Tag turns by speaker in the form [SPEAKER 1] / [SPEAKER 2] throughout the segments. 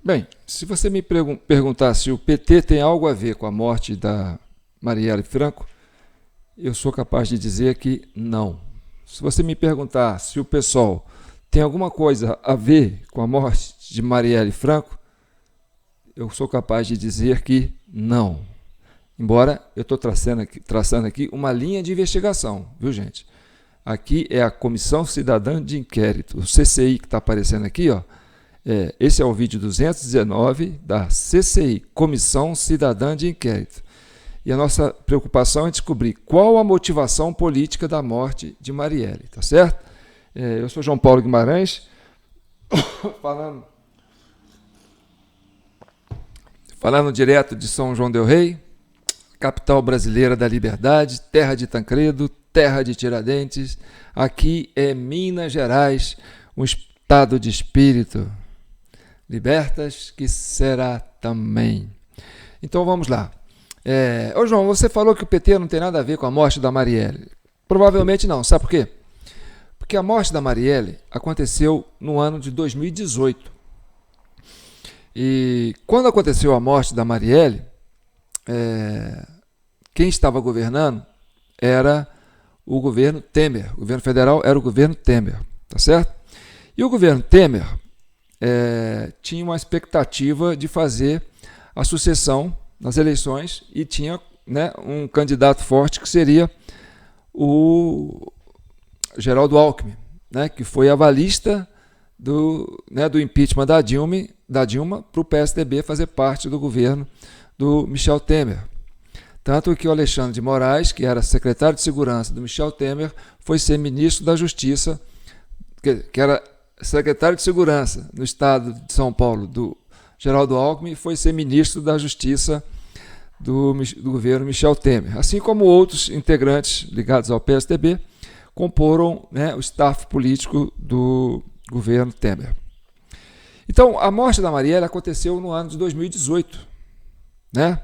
[SPEAKER 1] Bem, se você me perguntar se o PT tem algo a ver com a morte da Marielle Franco, eu sou capaz de dizer que não. Se você me perguntar se o PSOL tem alguma coisa a ver com a morte de Marielle Franco, eu sou capaz de dizer que não. Embora eu estou traçando aqui uma linha de investigação, viu, gente? Aqui é a Comissão Cidadã de Inquérito, o CCI que está aparecendo aqui, ó. Esse é o vídeo 219 da CCI, Comissão Cidadã de Inquérito. E a nossa preocupação é descobrir qual a motivação política da morte de Marielle, tá certo? Eu sou João Paulo Guimarães, falando direto de São João del Rei, capital brasileira da liberdade, terra de Tancredo, terra de Tiradentes. Aqui é Minas Gerais, um estado de espírito. Libertas que será também. Então vamos lá. Ô João, você falou que o PT não tem nada a ver com a morte da Marielle. Provavelmente não, sabe por quê? Porque a morte da Marielle aconteceu no ano de 2018. E quando aconteceu a morte da Marielle, quem estava governando era o governo Temer. O governo federal era o governo Temer, tá certo? E o governo Temer tinha uma expectativa de fazer a sucessão nas eleições e tinha, né, um candidato forte que seria o Geraldo Alckmin, né, que foi avalista do impeachment da Dilma para o PSDB fazer parte do governo do Michel Temer. Tanto que o Alexandre de Moraes, que era secretário de Segurança do Michel Temer, foi ser ministro da Justiça, que era secretário de Segurança no estado de São Paulo do Geraldo Alckmin, foi ser ministro da Justiça do governo Michel Temer. Assim como outros integrantes ligados ao PSDB comporam, né, o staff político do governo Temer. Então, a morte da Marielle aconteceu no ano de 2018, né?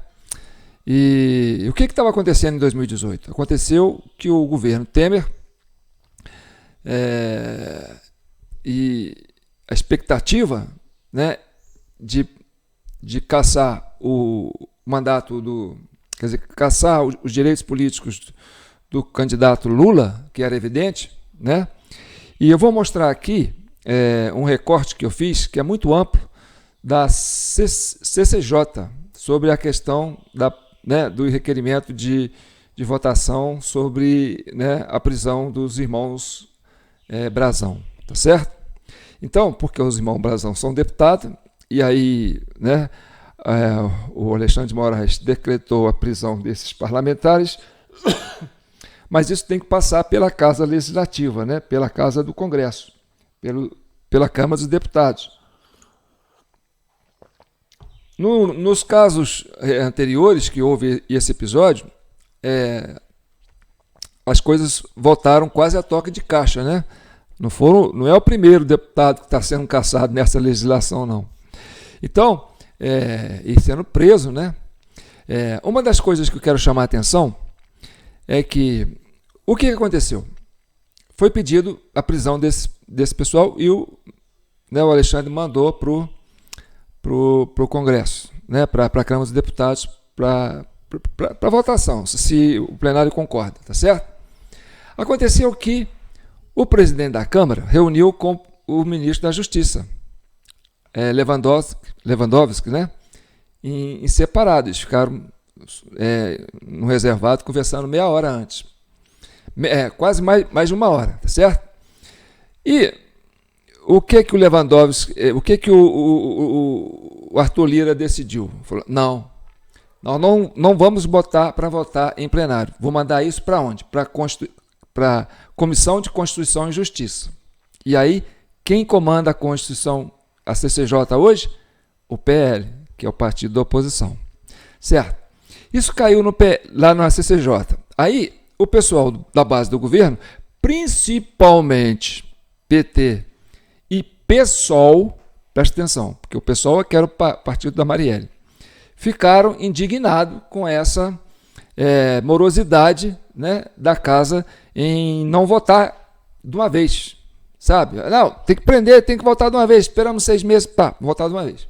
[SPEAKER 1] E o que estava acontecendo em 2018? Aconteceu que o governo Temer e a expectativa, né, de caçar o mandato quer dizer, caçar os direitos políticos do candidato Lula, que era evidente, né? E eu vou mostrar aqui um recorte que eu fiz, que é muito amplo, da CCJ, sobre a questão do requerimento de votação sobre, né, a prisão dos irmãos Brazão, tá certo? Então, porque os irmãos Brazão são deputados, e aí, né, o Alexandre de Moraes decretou a prisão desses parlamentares, mas isso tem que passar pela Casa Legislativa, né, pela Casa do Congresso, pela Câmara dos Deputados. Nos casos anteriores que houve esse episódio, as coisas voltaram quase a toque de caixa, né? Não é o primeiro deputado que está sendo caçado nessa legislação, não. Então, e sendo preso, né? Uma das coisas que eu quero chamar a atenção é que o que aconteceu? Foi pedido a prisão desse pessoal e o Alexandre mandou para o Congresso, né? Para a Câmara dos Deputados, para votação, se o plenário concorda, tá certo? Aconteceu que o presidente da Câmara reuniu com o ministro da Justiça, Lewandowski, né? Em separado. Eles ficaram no reservado conversando meia hora antes. Quase mais de uma hora, tá certo? E o que o Lewandowski, o que o Arthur Lira decidiu? Falou, nós não vamos botar para votar em plenário. Vou mandar isso para onde? Para a Comissão de Constituição e Justiça. E aí, quem comanda a Constituição, a CCJ hoje? O PL, que é o partido da oposição. Certo? Isso caiu lá na CCJ. Aí, o pessoal da base do governo, principalmente PT e PSOL, presta atenção, porque o PSOL é que era o partido da Marielle, ficaram indignados com essa morosidade, né, da casa em não votar de uma vez, sabe? Não, tem que prender, tem que votar de uma vez, esperamos 6 meses para votar de uma vez.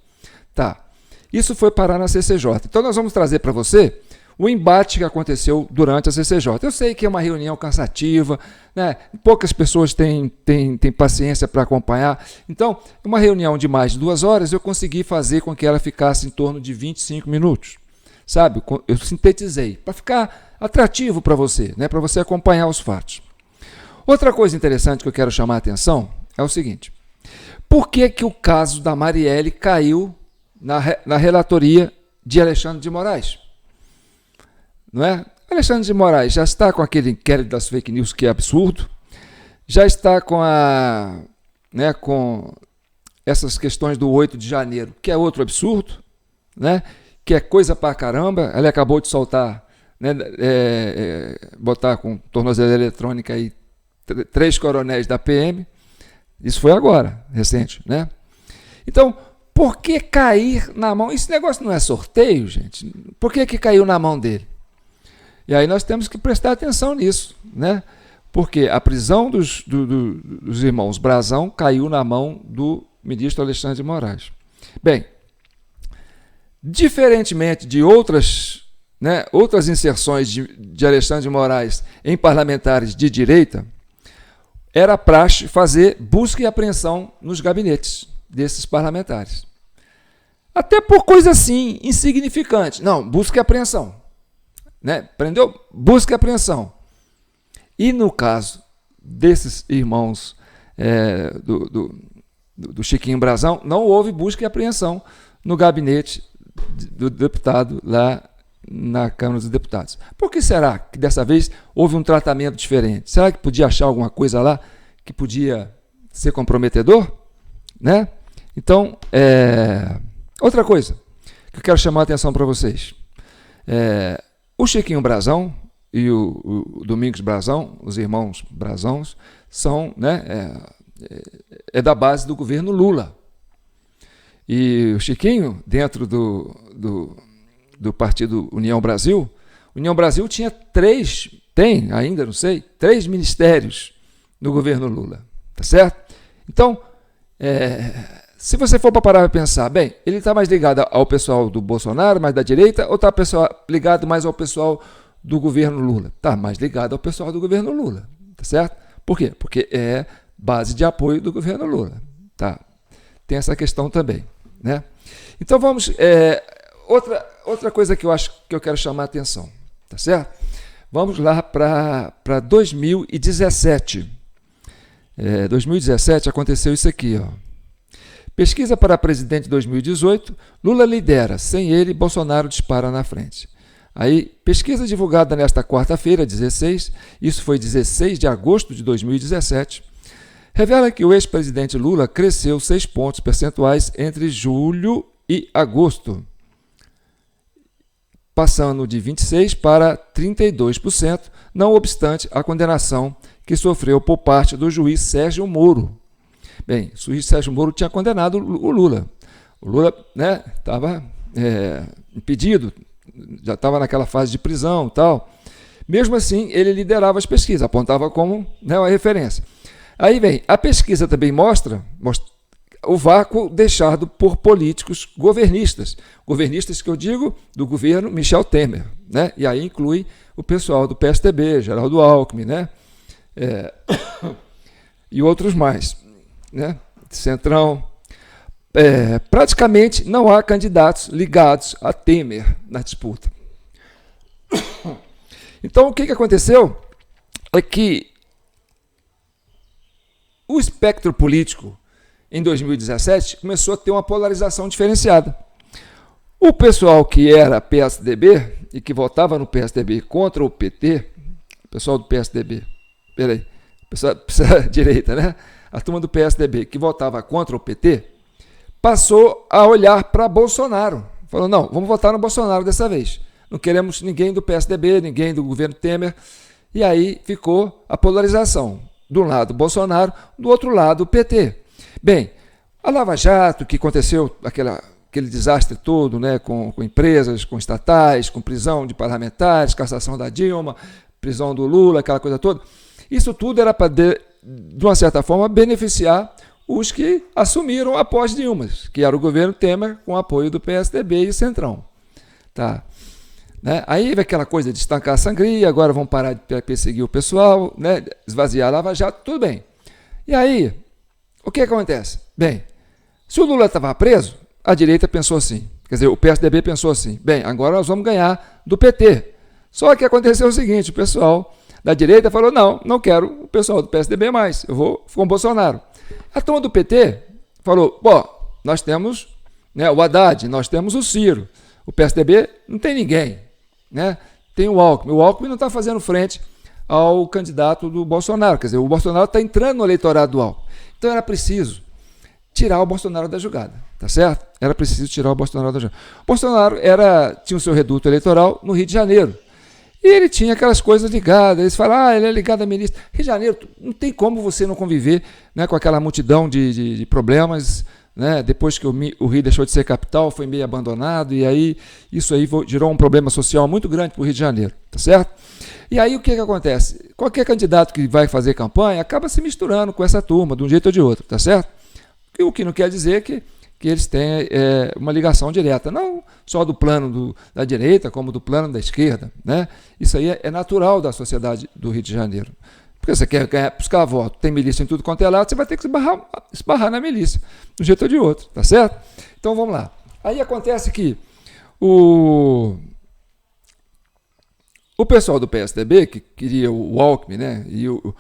[SPEAKER 1] Tá. Isso foi parar na CCJ. Então nós vamos trazer para você o embate que aconteceu durante a CCJ. Eu sei que é uma reunião cansativa, né? Poucas pessoas têm paciência para acompanhar. Então, uma reunião de mais de 2 horas, eu consegui fazer com que ela ficasse em torno de 25 minutos. Sabe? Eu sintetizei, para ficar atrativo para você, né? Para você acompanhar os fatos. Outra coisa interessante que eu quero chamar a atenção é o seguinte. Por que o caso da Marielle caiu na relatoria de Alexandre de Moraes? Não é? Alexandre de Moraes já está com aquele inquérito das fake news que é absurdo, já está com com essas questões do 8 de janeiro, que é outro absurdo, né? Que é coisa pra caramba. Ele acabou de soltar, né, botar com tornozeleira eletrônica aí 3 coronéis da PM. Isso foi agora, recente, né? Então, por que cair na mão? Esse negócio não é sorteio, gente? Por que caiu na mão dele? E aí nós temos que prestar atenção nisso, né? Porque a prisão dos irmãos Brazão caiu na mão do ministro Alexandre de Moraes. Bem, diferentemente de outras inserções de Alexandre de Moraes em parlamentares de direita, era praxe fazer busca e apreensão nos gabinetes desses parlamentares. Até por coisa assim, insignificante. Não, busca e apreensão. Né? Prendeu? Busca e apreensão. E no caso desses irmãos do Chiquinho Brazão, não houve busca e apreensão no gabinete do deputado lá na Câmara dos Deputados. Por que será que dessa vez houve um tratamento diferente? Será que podia achar alguma coisa lá que podia ser comprometedor? Né? Então, outra coisa que eu quero chamar a atenção para vocês. O Chiquinho Brazão e o Domingos Brazão, os irmãos Brazãos, são, da base do governo Lula. E o Chiquinho, dentro do partido União Brasil tinha 3 ministérios no governo Lula, tá certo? Então, se você for para parar para pensar, bem, ele está mais ligado ao pessoal do Bolsonaro, mais da direita, ou está ligado mais ao pessoal do governo Lula? Está mais ligado ao pessoal do governo Lula, tá certo? Por quê? Porque é base de apoio do governo Lula, tá? Tem essa questão também, né? Então vamos, outra coisa que eu quero chamar a atenção, tá certo? Vamos lá para 2017. 2017 aconteceu isso aqui, ó. Pesquisa para presidente 2018, Lula lidera, sem ele, Bolsonaro dispara na frente. Aí, pesquisa divulgada nesta quarta-feira, 16, isso foi 16 de agosto de 2017, revela que o ex-presidente Lula cresceu 6 pontos percentuais entre julho e agosto, passando de 26% para 32%, não obstante a condenação que sofreu por parte do juiz Sérgio Moro. Bem, o juiz Sérgio Moro tinha condenado o Lula. O Lula estava impedido, já estava naquela fase de prisão e tal. Mesmo assim, ele liderava as pesquisas, apontava como uma referência. Aí vem, a pesquisa também mostra o vácuo deixado por políticos governistas. Governistas que eu digo do governo Michel Temer, né? E aí inclui o pessoal do PSDB, Geraldo Alckmin, né? E outros mais, né? Centrão. Praticamente não há candidatos ligados a Temer na disputa. Então, o que aconteceu é que o espectro político em 2017 começou a ter uma polarização diferenciada. O pessoal que era PSDB e que votava no PSDB contra o PT, o pessoal do PSDB, pessoal da direita, né? A turma do PSDB que votava contra o PT, passou a olhar para Bolsonaro. Falou, não, vamos votar no Bolsonaro dessa vez. Não queremos ninguém do PSDB, ninguém do governo Temer. E aí ficou a polarização. De um lado Bolsonaro, do outro lado o PT. Bem, a Lava Jato, que aconteceu aquele desastre todo, né, com empresas, com estatais, com prisão de parlamentares, cassação da Dilma, prisão do Lula, aquela coisa toda, isso tudo era para, de uma certa forma, beneficiar os que assumiram após Dilma, que era o governo Temer com apoio do PSDB e Centrão. Tá? Né? Aí vem aquela coisa de estancar a sangria, agora vão parar de perseguir o pessoal, né? Esvaziar a Lava Jato, tudo bem. E aí, o que acontece? Bem, se o Lula estava preso, a direita pensou assim, quer dizer, o PSDB pensou assim, bem, agora nós vamos ganhar do PT. Só que aconteceu o seguinte, o pessoal da direita falou, não quero o pessoal do PSDB mais, eu vou com o Bolsonaro. A turma do PT falou, nós temos, né, o Haddad, nós temos o Ciro, o PSDB não tem ninguém, né? Tem o Alckmin não está fazendo frente ao candidato do Bolsonaro, quer dizer, o Bolsonaro está entrando no eleitorado do Alckmin. Então era preciso tirar o Bolsonaro da jogada, tá certo? Era preciso tirar o Bolsonaro da jogada. O Bolsonaro tinha o seu reduto eleitoral no Rio de Janeiro. E ele tinha aquelas coisas ligadas, eles falam, ele é ligado à ministra. Rio de Janeiro, não tem como você não conviver, né, com aquela multidão de problemas, né, depois que o Rio deixou de ser capital, foi meio abandonado, e aí isso aí gerou um problema social muito grande para o Rio de Janeiro, tá certo? E aí o que acontece? Qualquer candidato que vai fazer campanha acaba se misturando com essa turma, de um jeito ou de outro, tá certo? O que não quer dizer que eles têm uma ligação direta, não só do plano da direita, como do plano da esquerda, né? Isso aí é natural da sociedade do Rio de Janeiro. Porque você quer buscar voto, tem milícia em tudo quanto é lado, você vai ter que esbarrar na milícia, de um jeito ou de outro, tá certo? Então vamos lá. Aí acontece que o pessoal do PSDB, que queria o Alckmin, né, e o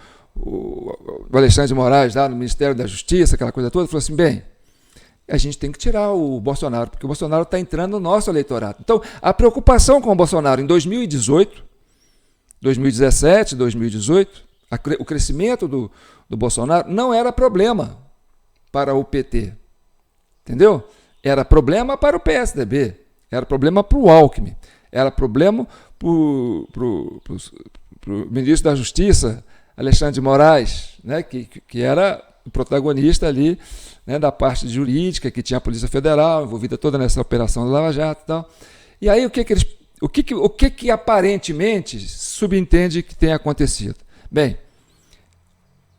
[SPEAKER 1] Alexandre de Moraes lá no Ministério da Justiça, aquela coisa toda, falou assim, bem, a gente tem que tirar o Bolsonaro, porque o Bolsonaro está entrando no nosso eleitorado. Então, a preocupação com o Bolsonaro em 2018, 2017, 2018, o crescimento do Bolsonaro não era problema para o PT, entendeu? Era problema para o PSDB, era problema para o Alckmin, era problema para o ministro da Justiça, Alexandre de Moraes, né, que era o protagonista ali, né, da parte jurídica, que tinha a Polícia Federal envolvida toda nessa operação da Lava Jato e tal. E aí o que aparentemente subentende que tem acontecido? Bem,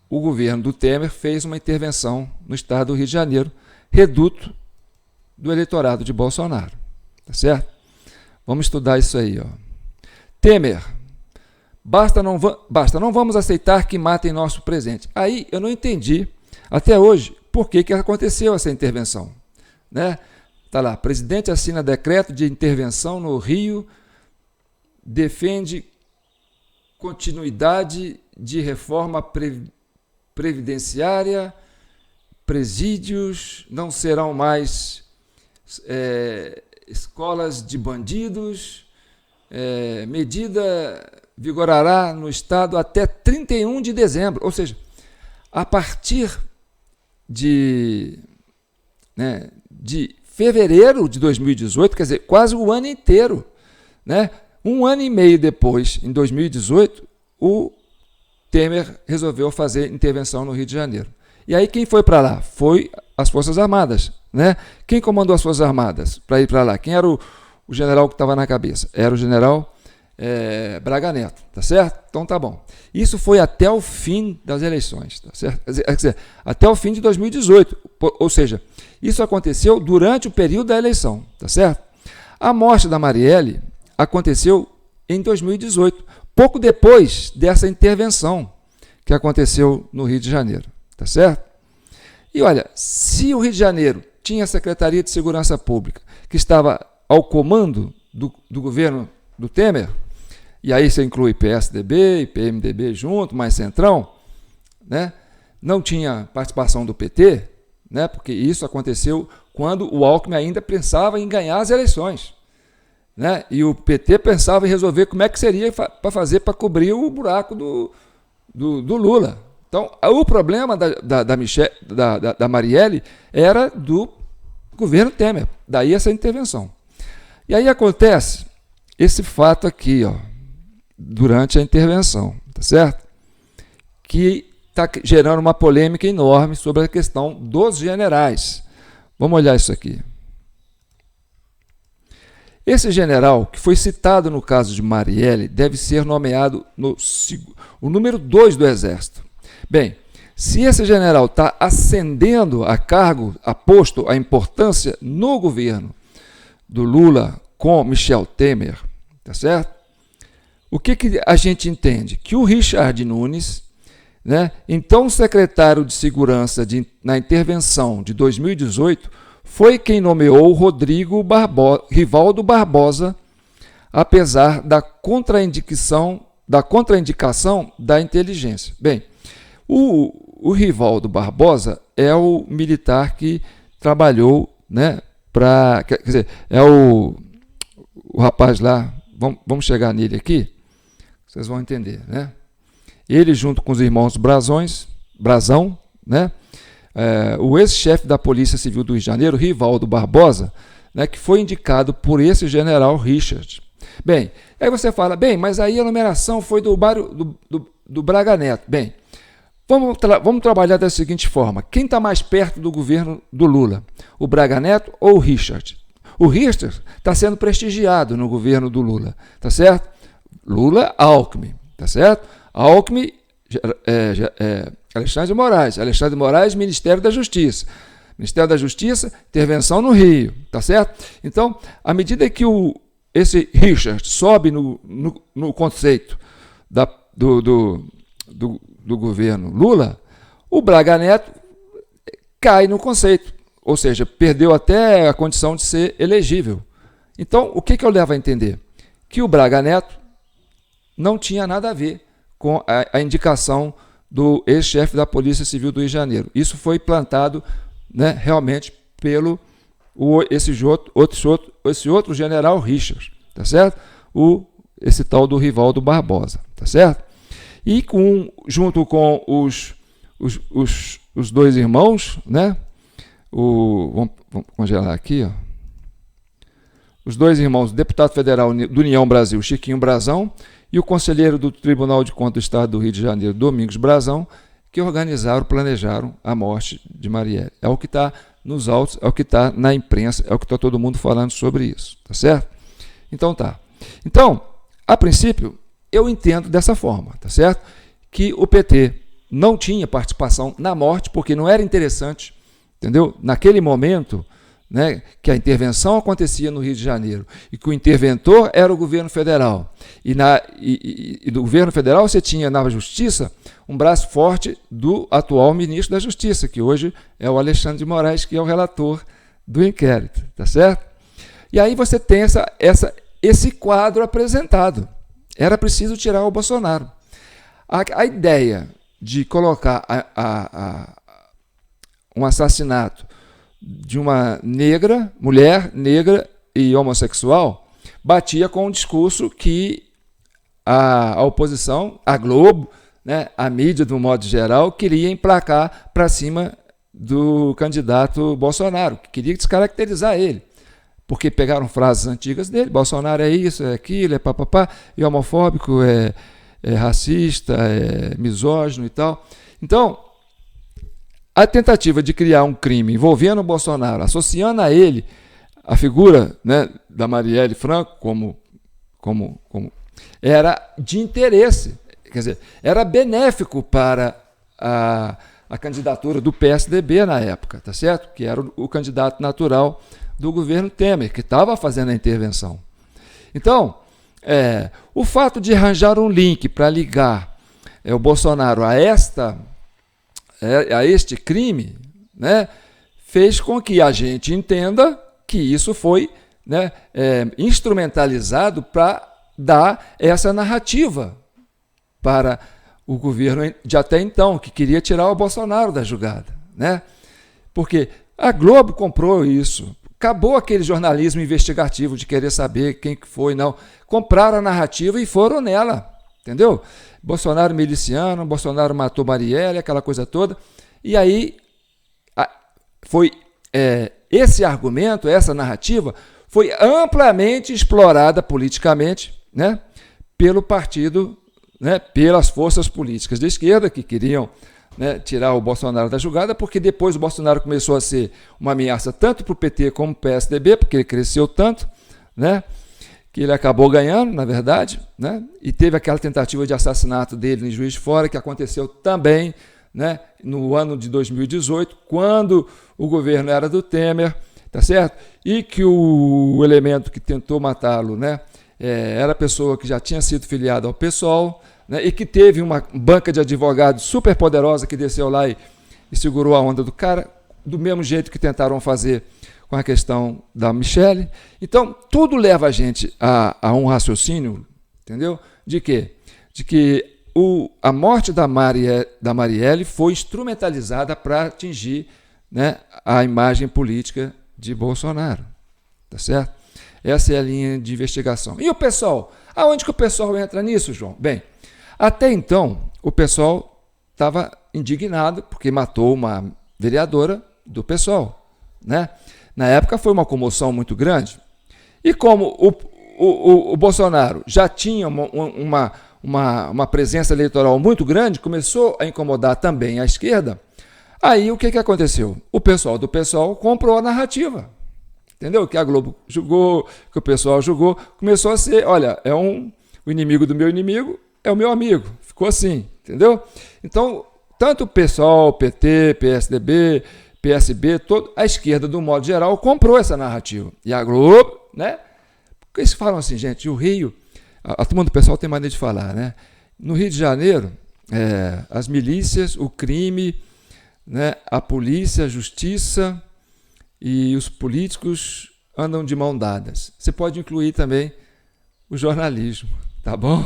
[SPEAKER 1] o governo do Temer fez uma intervenção no estado do Rio de Janeiro, reduto do eleitorado de Bolsonaro, tá certo? Vamos estudar isso aí, ó. Temer, não vamos aceitar que matem nosso presente. Aí eu não entendi até hoje por que aconteceu essa intervenção, né? Tá lá, presidente assina decreto de intervenção no Rio, defende continuidade de reforma previdenciária, presídios não serão mais escolas de bandidos, medida vigorará no estado até 31 de dezembro, ou seja, a partir de fevereiro de 2018, quer dizer, quase o ano inteiro, né? Um ano e meio depois, em 2018, o Temer resolveu fazer intervenção no Rio de Janeiro. E aí quem foi para lá? Foi as Forças Armadas, né? Quem comandou as Forças Armadas para ir para lá? Quem era o general que estava na cabeça? Era o general Braga Neto, tá certo? Então tá bom. Isso foi até o fim das eleições, tá certo? Quer dizer, até o fim de 2018, ou seja, isso aconteceu durante o período da eleição, tá certo? A morte da Marielle aconteceu em 2018, pouco depois dessa intervenção que aconteceu no Rio de Janeiro, tá certo? E olha, se o Rio de Janeiro tinha a Secretaria de Segurança Pública, que estava ao comando do governo do Temer, e aí você inclui PSDB e PMDB junto, mais Centrão, né? Não tinha participação do PT, né? Porque isso aconteceu quando o Alckmin ainda pensava em ganhar as eleições, né? E o PT pensava em resolver como é que seria para fazer para cobrir o buraco do Lula. Então, o problema da Marielle era do governo Temer, daí essa intervenção. E aí acontece esse fato aqui, ó, durante a intervenção, tá certo? Que está gerando uma polêmica enorme sobre a questão dos generais. Vamos olhar isso aqui. Esse general, que foi citado no caso de Marielle, deve ser nomeado o número 2 do Exército. Bem, Se esse general está ascendendo a cargo, a posto, a importância no governo do Lula com Michel Temer, tá certo? O que a gente entende? Que o Richard Nunes, né, então secretário de Segurança na intervenção de 2018, foi quem nomeou Rivaldo Barbosa, apesar da contraindicação da inteligência. Bem, o Rivaldo Barbosa é o militar que trabalhou, né, quer dizer, é o rapaz lá, vamos chegar nele aqui, vocês vão entender, né? Ele, junto com os irmãos Brazão, né? O ex-chefe da Polícia Civil do Rio de Janeiro, Rivaldo Barbosa, né, que foi indicado por esse general Richard. Bem, aí você fala, bem, mas aí a numeração foi do Braga Neto. Bem, vamos trabalhar da seguinte forma: quem está mais perto do governo do Lula? O Braga Neto ou o Richard? O Richard está sendo prestigiado no governo do Lula, tá certo? Lula, Alckmin, tá certo? Alckmin, Alexandre de Moraes, Ministério da Justiça. Ministério da Justiça, intervenção no Rio, tá certo? Então, à medida que esse Richard sobe no conceito do governo Lula, o Braga Neto cai no conceito, ou seja, perdeu até a condição de ser elegível. Então, o que eu levo a entender? Que o Braga Neto não tinha nada a ver com a indicação do ex-chefe da Polícia Civil do Rio de Janeiro. Isso foi plantado, né, realmente pelo esse outro general Richard, tá certo? Esse tal do Rivaldo Barbosa, tá certo? E junto com os dois irmãos, né? Vamos congelar aqui, ó. Os dois irmãos, deputado federal do União Brasil, Chiquinho Brazão, e o conselheiro do Tribunal de Contas do Estado do Rio de Janeiro, Domingos Brazão, que planejaram a morte de Marielle. É o que está nos autos, é o que está na imprensa, é o que está todo mundo falando sobre isso, tá certo? Então tá. Então, a princípio, eu entendo dessa forma, tá certo? Que o PT não tinha participação na morte, porque não era interessante, entendeu? Naquele momento, né, que a intervenção acontecia no Rio de Janeiro e que o interventor era o governo federal. E do governo federal você tinha na Justiça um braço forte do atual ministro da Justiça, que hoje é o Alexandre de Moraes, que é o relator do inquérito, tá certo? E aí você tem esse quadro apresentado. Era preciso tirar o Bolsonaro. A ideia de colocar um assassinato de uma mulher negra e homossexual, batia com um discurso que a oposição, a Globo, né, a mídia, do modo geral, queria emplacar para cima do candidato Bolsonaro, que queria descaracterizar ele, porque pegaram frases antigas dele: Bolsonaro é isso, é aquilo, é papapá, é homofóbico, é racista, é misógino e tal. Então, a tentativa de criar um crime envolvendo o Bolsonaro, associando a ele a figura, né, da Marielle Franco como era de interesse, quer dizer, era benéfico para a candidatura do PSDB na época, tá certo? Que era o candidato natural do governo Temer, que estava fazendo a intervenção. Então, o fato de arranjar um link para ligar o Bolsonaro a este crime, né, fez com que a gente entenda que isso foi, né, instrumentalizado para dar essa narrativa para o governo de até então, que queria tirar o Bolsonaro da jogada, né? Porque a Globo comprou isso. Acabou aquele jornalismo investigativo de querer saber quem que foi, não. Compraram a narrativa e foram nela, entendeu? Bolsonaro miliciano, Bolsonaro matou Marielle, aquela coisa toda. E aí foi esse argumento, essa narrativa, foi amplamente explorada politicamente, né, pelo partido, né, pelas forças políticas de esquerda que queriam, né, tirar o Bolsonaro da jogada, porque depois o Bolsonaro começou a ser uma ameaça tanto para o PT como para o PSDB, porque ele cresceu tanto, né, que ele acabou ganhando, na verdade, né, e teve aquela tentativa de assassinato dele em Juiz de Fora, que aconteceu também, né, no ano de 2018, quando o governo era do Temer, tá certo? E que o elemento que tentou matá-lo, né, era a pessoa que já tinha sido filiada ao PSOL, né, e que teve uma banca de advogados super poderosa que desceu lá e segurou a onda do cara, do mesmo jeito que tentaram fazer com a questão da Michelle. Então, tudo leva a gente a um raciocínio, entendeu? De quê? De que a morte da Marielle foi instrumentalizada para atingir, né, a imagem política de Bolsonaro. Tá certo? Essa é a linha de investigação. E o PSOL? Aonde que o PSOL entra nisso, João? Bem, até então, o PSOL estava indignado porque matou uma vereadora do PSOL, né? Na época foi uma comoção muito grande. E como o Bolsonaro já tinha uma presença eleitoral muito grande, começou a incomodar também a esquerda, aí o que aconteceu? O pessoal do PSOL comprou a narrativa. Entendeu? Que a Globo julgou, que o pessoal julgou, começou a ser, olha, o inimigo do meu inimigo é o meu amigo. Ficou assim, entendeu? Então, tanto o PSOL, PT, PSDB, PSB, a esquerda, do modo geral, comprou essa narrativa. E a Globo, né? Porque eles falam assim, gente, o Rio, a turma do pessoal tem maneira de falar, né? No Rio de Janeiro, as milícias, o crime, né, a polícia, a justiça e os políticos andam de mão dadas. Você pode incluir também o jornalismo, tá bom?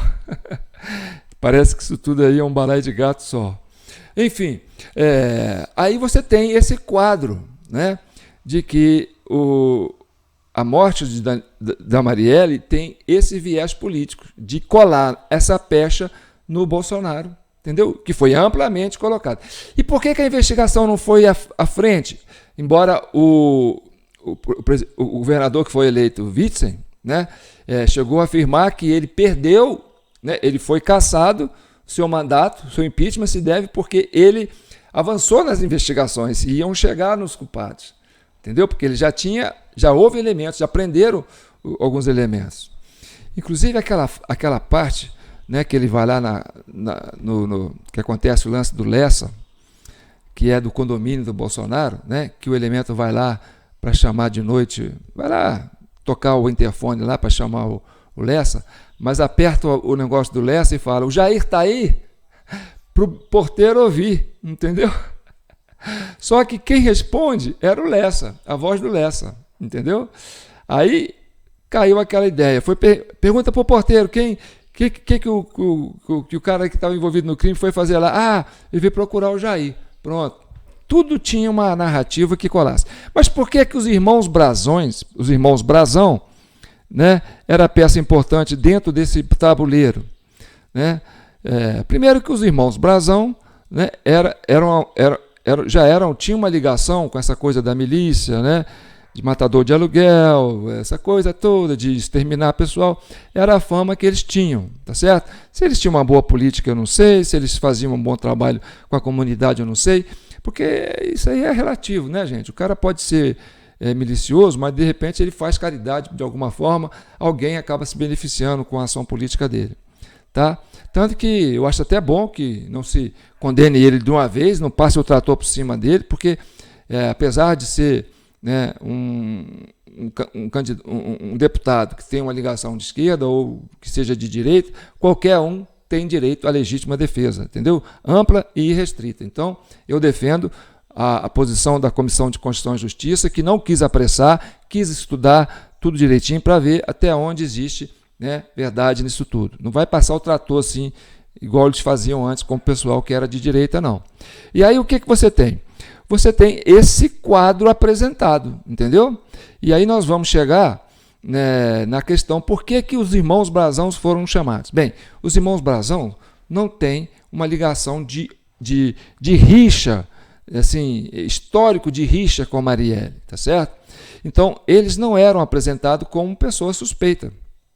[SPEAKER 1] Parece que isso tudo aí é um balaio de gato só. Enfim, aí você tem esse quadro, né, de que a morte da Marielle tem esse viés político de colar essa pecha no Bolsonaro, entendeu? Que foi amplamente colocado. E por que a investigação não foi à frente? Embora o governador que foi eleito, Witzel, né, chegou a afirmar que ele perdeu, né, ele foi cassado, seu mandato, seu impeachment se deve porque ele avançou nas investigações e iam chegar nos culpados, entendeu? Porque ele já houve elementos, já prenderam alguns elementos. Inclusive aquela parte, né, que ele vai lá no que acontece o lance do Lessa, que é do condomínio do Bolsonaro, né, que o elemento vai lá para chamar de noite, vai lá tocar o interfone lá para chamar o Lessa, mas aperta o negócio do Lessa e fala, o Jair está aí? Para o porteiro ouvir, entendeu? Só que quem responde era o Lessa, a voz do Lessa, entendeu? Aí caiu aquela ideia, pergunta para o porteiro, que o cara que estava envolvido no crime foi fazer lá? Ah, ele veio procurar o Jair. Pronto. Tudo tinha uma narrativa que colasse. Mas por que os irmãos Brazão, né, era peça importante dentro desse tabuleiro? Né? Primeiro que os irmãos Brazão, né, tinham uma ligação com essa coisa da milícia, né, de matador de aluguel, essa coisa toda de exterminar pessoal, era a fama que eles tinham, tá certo? Se eles tinham uma boa política, eu não sei, se eles faziam um bom trabalho com a comunidade, eu não sei, porque isso aí é relativo, né, gente? O cara pode ser milicioso, mas de repente ele faz caridade de alguma forma, alguém acaba se beneficiando com a ação política dele, tá? Tanto que eu acho até bom que não se condene ele de uma vez, não passe o trator por cima dele, porque apesar de ser, né, um deputado que tem uma ligação de esquerda ou que seja de direita, qualquer um tem direito à legítima defesa, entendeu? Ampla e irrestrita. Então, eu defendo a posição da Comissão de Constituição e Justiça, que não quis apressar, quis estudar tudo direitinho para ver até onde existe, né, verdade nisso tudo. Não vai passar o trator assim, igual eles faziam antes com o pessoal que era de direita, não. E aí o que você tem? Você tem esse quadro apresentado, entendeu? E aí nós vamos chegar, né, na questão por que os irmãos Brazão foram chamados. Bem, os irmãos Brazão não têm uma ligação de rixa, assim, histórico de rixa com a Marielle, tá certo? Então, eles não eram apresentados como pessoa suspeita,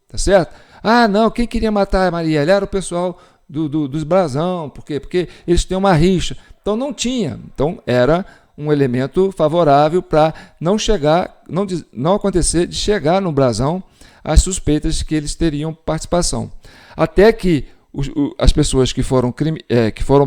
[SPEAKER 1] tá certo? Ah, não, quem queria matar a Marielle era o pessoal dos Brazão, por quê? Porque eles têm uma rixa. Então não tinha, então era um elemento favorável para não acontecer de chegar no Brazão as suspeitas de que eles teriam participação. Até que as pessoas que foram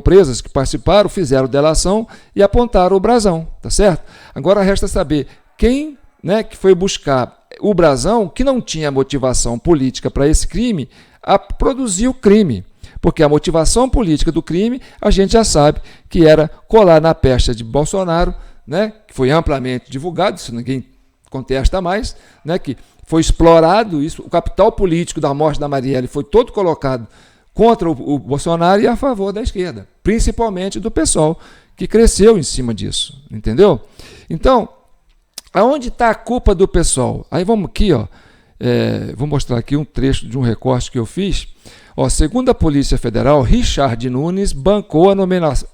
[SPEAKER 1] presas, que participaram, fizeram delação e apontaram o brasão, tá certo? Agora resta saber quem, né, que foi buscar o brasão, que não tinha motivação política para esse crime, a produzir o crime. Porque a motivação política do crime, a gente já sabe que era colar na pecha de Bolsonaro, né, que foi amplamente divulgado, isso ninguém contesta mais, né, que foi explorado isso, o capital político da morte da Marielle foi todo colocado contra o Bolsonaro e a favor da esquerda, principalmente do PSOL, que cresceu em cima disso, entendeu? Então, aonde está a culpa do PSOL? Aí vamos aqui, ó, vou mostrar aqui um trecho de um recorte que eu fiz. Ó, segundo a Polícia Federal, Richard Nunes bancou a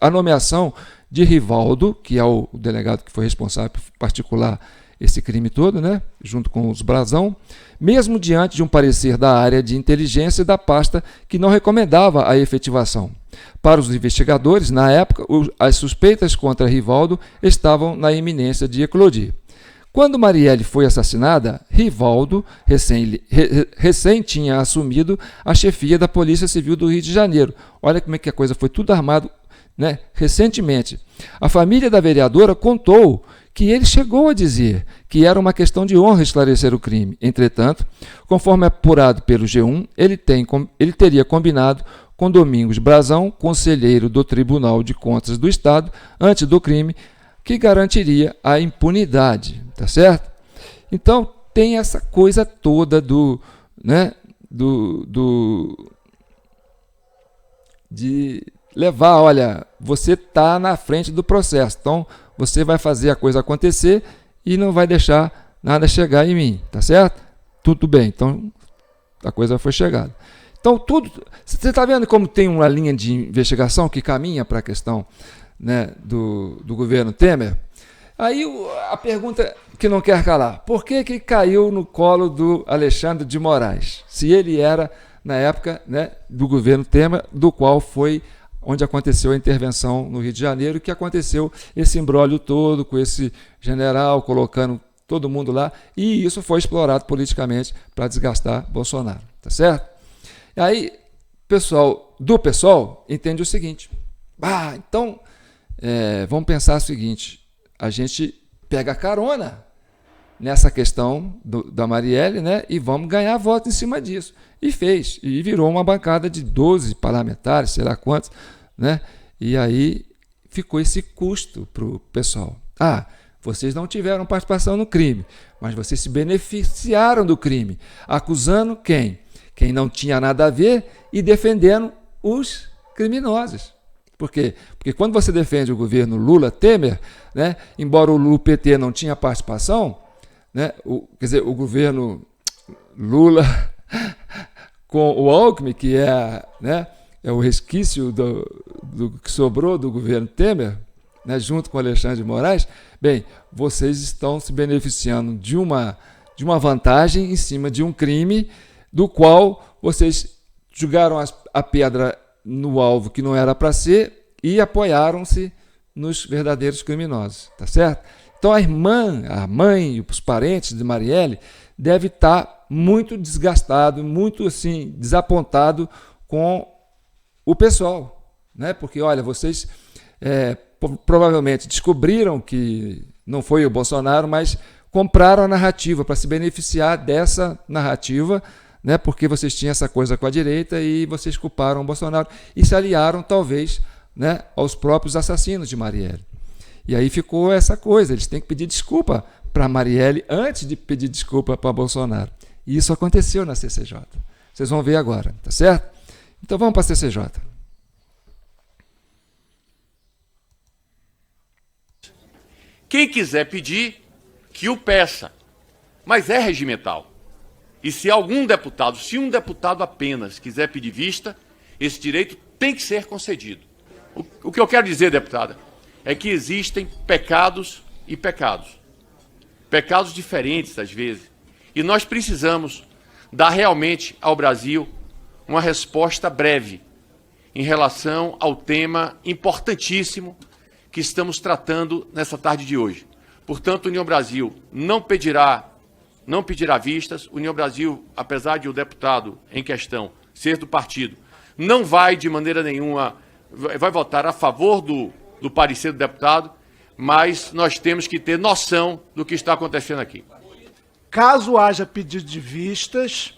[SPEAKER 1] nomeação de Rivaldo, que é o delegado que foi responsável por particular esse crime todo, né, junto com os brasão, mesmo diante de um parecer da área de inteligência da pasta que não recomendava a efetivação. Para os investigadores, na época, as suspeitas contra Rivaldo estavam na iminência de eclodir. Quando Marielle foi assassinada, Rivaldo recém tinha assumido a chefia da Polícia Civil do Rio de Janeiro. Olha como é que a coisa foi tudo armado, né, recentemente. A família da vereadora contou que ele chegou a dizer que era uma questão de honra esclarecer o crime. Entretanto, conforme apurado pelo G1, ele teria combinado com Domingos Brazão, conselheiro do Tribunal de Contas do Estado, antes do crime, que garantiria a impunidade, tá certo? Então, tem essa coisa toda de levar, olha, você está na frente do processo, então você vai fazer a coisa acontecer e não vai deixar nada chegar em mim, tá certo? Tudo bem, então a coisa foi chegada. Então, tudo. Você está vendo como tem uma linha de investigação que caminha para a questão, né, do governo Temer? Aí a pergunta que não quer calar: por que caiu no colo do Alexandre de Moraes? Se ele era, na época, né, do governo Temer, do qual foi onde aconteceu a intervenção no Rio de Janeiro, que aconteceu esse imbróglio todo com esse general colocando todo mundo lá, e isso foi explorado politicamente para desgastar Bolsonaro, tá certo? E aí, pessoal do PSOL entende o seguinte: então, vamos pensar o seguinte, a gente pega carona nessa questão da Marielle, né, e vamos ganhar voto em cima disso. E fez, e virou uma bancada de 12 parlamentares, sei lá quantos, né? E aí ficou esse custo para o pessoal. Vocês não tiveram participação no crime, mas vocês se beneficiaram do crime, acusando quem? Quem não tinha nada a ver e defendendo os criminosos. Por quê? Porque quando você defende o governo Lula-Temer, né, embora o Lula-PT não tinha participação, né, quer dizer, o governo Lula com o Alckmin, que é o resquício do que sobrou do governo Temer, né, junto com Alexandre de Moraes, bem, vocês estão se beneficiando de uma vantagem em cima de um crime do qual vocês jogaram a pedra no alvo que não era para ser e apoiaram-se nos verdadeiros criminosos, tá certo? Então a mãe e os parentes de Marielle devem estar muito desgastado, muito assim, desapontado com o pessoal, né? Porque, olha, vocês provavelmente descobriram que não foi o Bolsonaro, mas compraram a narrativa para se beneficiar dessa narrativa, né? Porque vocês tinham essa coisa com a direita e vocês culparam o Bolsonaro e se aliaram, talvez, né, aos próprios assassinos de Marielle. E aí ficou essa coisa, eles têm que pedir desculpa para Marielle antes de pedir desculpa para Bolsonaro. E isso aconteceu na CCJ. Vocês vão ver agora, tá certo? Então vamos para a CCJ.
[SPEAKER 2] Quem quiser pedir, que o peça, mas é regimental. E se um deputado apenas quiser pedir vista, esse direito tem que ser concedido. O que eu quero dizer, deputada, é que existem pecados e pecados. Pecados diferentes, às vezes. E nós precisamos dar realmente ao Brasil uma resposta breve em relação ao tema importantíssimo que estamos tratando nessa tarde de hoje. Portanto, União Brasil não pedirá vistas. União Brasil, apesar de o deputado em questão ser do partido, não vai, de maneira nenhuma, vai votar a favor do parecer do deputado, mas nós temos que ter noção do que está acontecendo aqui.
[SPEAKER 3] Caso haja pedido de vistas,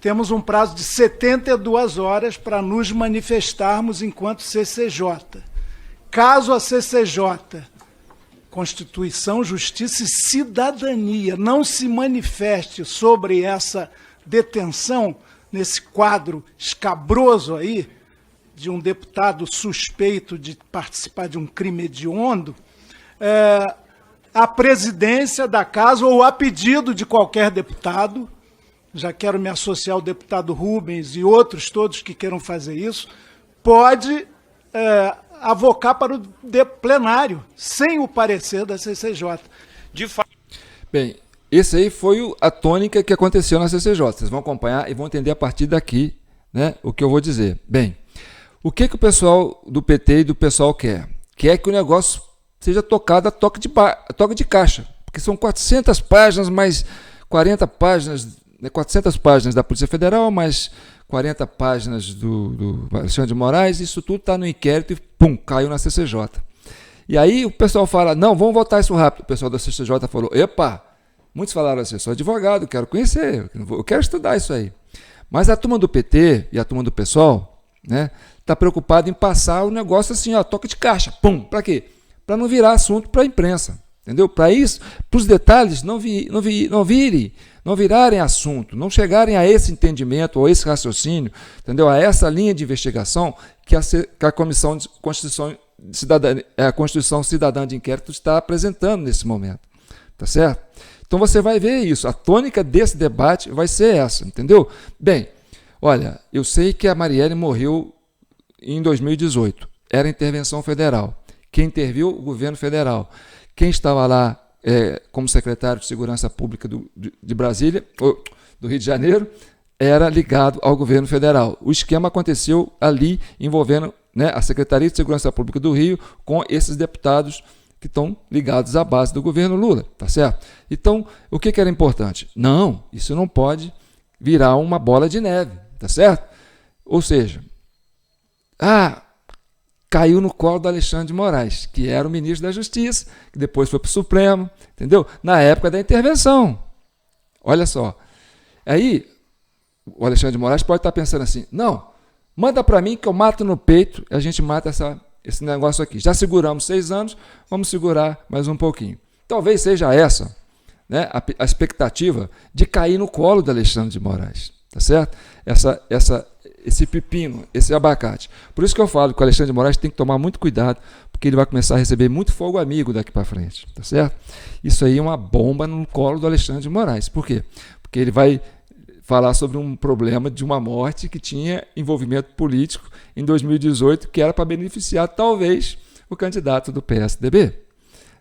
[SPEAKER 3] temos um prazo de 72 horas para nos manifestarmos enquanto CCJ. Caso a CCJ, Constituição, Justiça e Cidadania, não se manifeste sobre essa detenção, nesse quadro escabroso aí, de um deputado suspeito de participar de um crime hediondo, a presidência da casa, ou a pedido de qualquer deputado, já quero me associar ao deputado Rubens e outros todos que queiram fazer isso, pode avocar para o plenário, sem o parecer da CCJ.
[SPEAKER 2] De fato.
[SPEAKER 1] Bem, esse aí foi a tônica que aconteceu na CCJ. Vocês vão acompanhar e vão entender a partir daqui, né, o que eu vou dizer. Bem, o que o pessoal do PT e do pessoal quer? Quer que o negócio seja tocado a toque de caixa, porque são 400 páginas, mais 40 páginas, 400 páginas da Polícia Federal, mais 40 páginas do Alexandre de Moraes, isso tudo está no inquérito e pum, caiu na CCJ. E aí o pessoal fala, não, vamos votar isso rápido. O pessoal da CCJ falou, epa, muitos falaram assim, sou advogado, quero conhecer, eu quero estudar isso aí. Mas a turma do PT e a turma do PSOL, né, está preocupada em passar o negócio assim, ó, toque de caixa, pum, para quê? Para não virar assunto para a imprensa, entendeu? Para isso, para os detalhes não virarem assunto, não chegarem a esse entendimento ou esse raciocínio, entendeu? A essa linha de investigação que a Comissão de Constituição Cidadã de Inquérito está apresentando nesse momento, tá certo? Então você vai ver isso, a tônica desse debate vai ser essa, entendeu? Bem, olha, eu sei que a Marielle morreu em 2018, era intervenção federal. Quem interviu? O governo federal. Quem estava lá como secretário de Segurança Pública de Brasília, ou do Rio de Janeiro, era ligado ao governo federal. O esquema aconteceu ali, envolvendo, né, a Secretaria de Segurança Pública do Rio com esses deputados que estão ligados à base do governo Lula, tá certo? Então, o que era importante? Não, isso não pode virar uma bola de neve, tá certo? Ou seja, caiu no colo do Alexandre de Moraes, que era o ministro da Justiça, que depois foi para o Supremo, entendeu? Na época da intervenção. Olha só. Aí, o Alexandre de Moraes pode estar pensando assim, não, manda para mim que eu mato no peito e a gente mata esse negócio aqui. Já seguramos 6 anos, vamos segurar mais um pouquinho. Talvez seja essa, né, a expectativa de cair no colo do Alexandre de Moraes, tá certo? Esse pepino, esse abacate. Por isso que eu falo que o Alexandre de Moraes tem que tomar muito cuidado, porque ele vai começar a receber muito fogo amigo daqui para frente, tá certo? Isso aí é uma bomba no colo do Alexandre de Moraes. Por quê? Porque ele vai falar sobre um problema de uma morte que tinha envolvimento político em 2018, que era para beneficiar, talvez, o candidato do PSDB,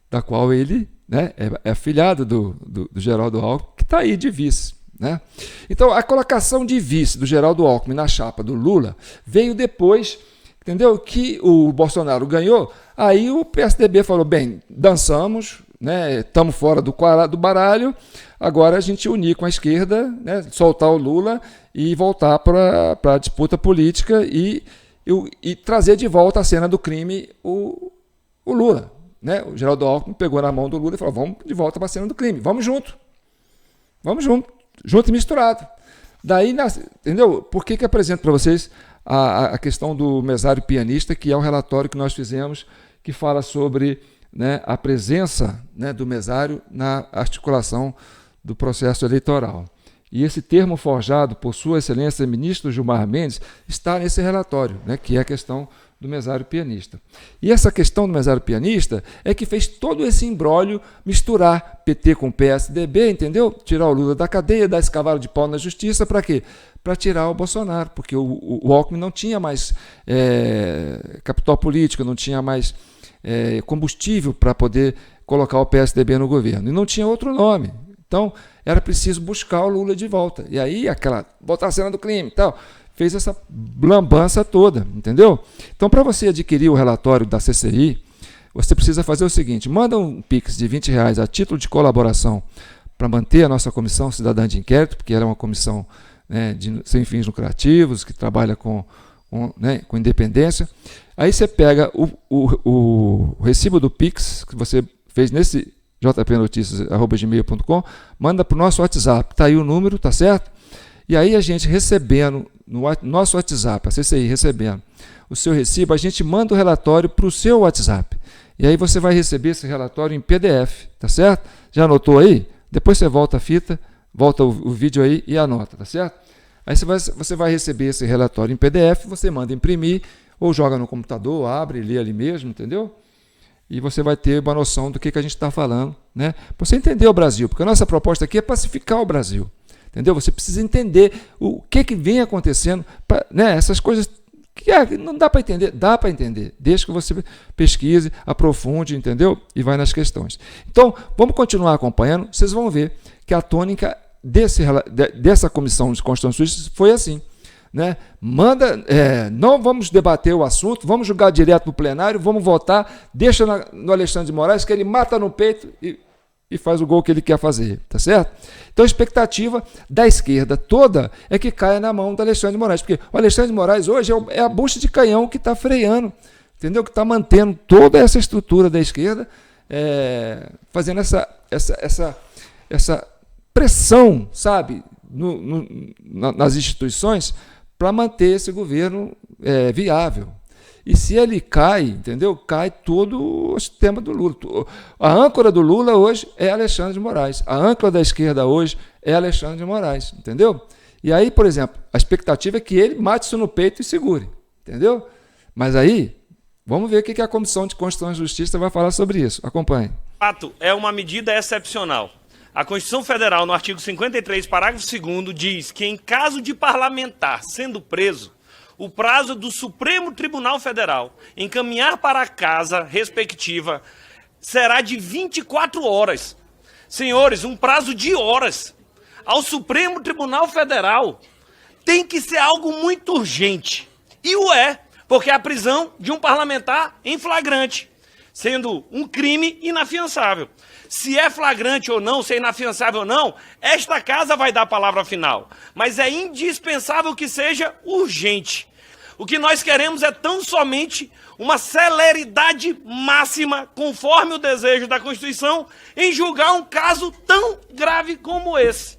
[SPEAKER 1] da qual ele, né, é afilhado do Geraldo Alckmin, que está aí de vice. Né? Então, a colocação de vice do Geraldo Alckmin na chapa do Lula veio depois, entendeu? Que o Bolsonaro ganhou, aí o PSDB falou, bem, dançamos, né? Estamos fora do baralho, agora a gente unir com a esquerda, né? Soltar o Lula e voltar para a disputa política e trazer de volta à cena do crime o Lula. Né? O Geraldo Alckmin pegou na mão do Lula e falou, vamos de volta para a cena do crime, vamos junto e misturado. Daí, entendeu? Por que apresento para vocês a questão do mesário pianista, que é o relatório que nós fizemos, que fala sobre, né, a presença, né, do mesário na articulação do processo eleitoral. E esse termo forjado por Sua Excelência Ministro Gilmar Mendes está nesse relatório, né, que é a questão do mesário pianista. E essa questão do mesário pianista é que fez todo esse imbróglio misturar PT com PSDB, entendeu? Tirar o Lula da cadeia, dar esse cavalo de pau na justiça, para quê? Para tirar o Bolsonaro, porque o Alckmin não tinha mais capital político, não tinha mais combustível para poder colocar o PSDB no governo. E não tinha outro nome. Então, era preciso buscar o Lula de volta. E aí, botar a cena do crime e tal, fez essa lambança toda, entendeu? Então, para você adquirir o relatório da CCI, você precisa fazer o seguinte, manda um Pix de R$20 a título de colaboração para manter a nossa Comissão Cidadã de Inquérito, porque ela é uma comissão, né, sem fins lucrativos, que trabalha com né, com independência. Aí você pega o recibo do Pix, que você fez nesse jpnoticias@gmail.com, manda para o nosso WhatsApp. Está aí o número, tá certo? E aí a gente recebendo, no nosso WhatsApp, a CCI recebendo o seu recibo, a gente manda o relatório para o seu WhatsApp. E aí você vai receber esse relatório em PDF, tá certo? Já anotou aí? Depois você volta a fita, volta o vídeo aí e anota, tá certo? Aí você vai receber esse relatório em PDF, você manda imprimir, ou joga no computador, abre e lê ali mesmo, entendeu? E você vai ter uma noção do que a gente está falando, né? Para você entender o Brasil, porque a nossa proposta aqui é pacificar o Brasil, entendeu? Você precisa entender o que vem acontecendo, né? Essas coisas que não dá para entender, desde que você pesquise, aprofunde, entendeu? E vai nas questões. Então, vamos continuar acompanhando, vocês vão ver que a tônica dessa Comissão de Constituição e Justiça foi assim, né? Não vamos debater o assunto, vamos jogar direto para o plenário, vamos votar, deixa no Alexandre de Moraes, que ele mata no peito e faz o gol que ele quer fazer, tá certo? Então a expectativa da esquerda toda é que caia na mão do Alexandre de Moraes, porque o Alexandre de Moraes hoje é a bucha de canhão que está freando, entendeu? Que está mantendo toda essa estrutura da esquerda, fazendo essa pressão, sabe, nas instituições, para manter esse governo viável. E se ele cai, entendeu? Cai todo o sistema do Lula. A âncora do Lula hoje é Alexandre de Moraes. A âncora da esquerda hoje é Alexandre de Moraes, entendeu? E aí, por exemplo, a expectativa é que ele mate isso no peito e segure, entendeu? Mas aí, vamos ver o que a Comissão de Constituição e Justiça vai falar sobre isso. Acompanhe.
[SPEAKER 4] Fato, é uma medida excepcional. A Constituição Federal, no artigo 53, parágrafo 2º, diz que, em caso de parlamentar sendo preso, o prazo do Supremo Tribunal Federal encaminhar para a casa respectiva será de 24 horas. Senhores, um prazo de horas ao Supremo Tribunal Federal tem que ser algo muito urgente. E o é, porque é a prisão de um parlamentar em flagrante, sendo um crime inafiançável. Se é flagrante ou não, se é inafiançável ou não, esta casa vai dar a palavra final. Mas é indispensável que seja urgente. O que nós queremos é tão somente uma celeridade máxima, conforme o desejo da Constituição, em julgar um caso tão grave como esse.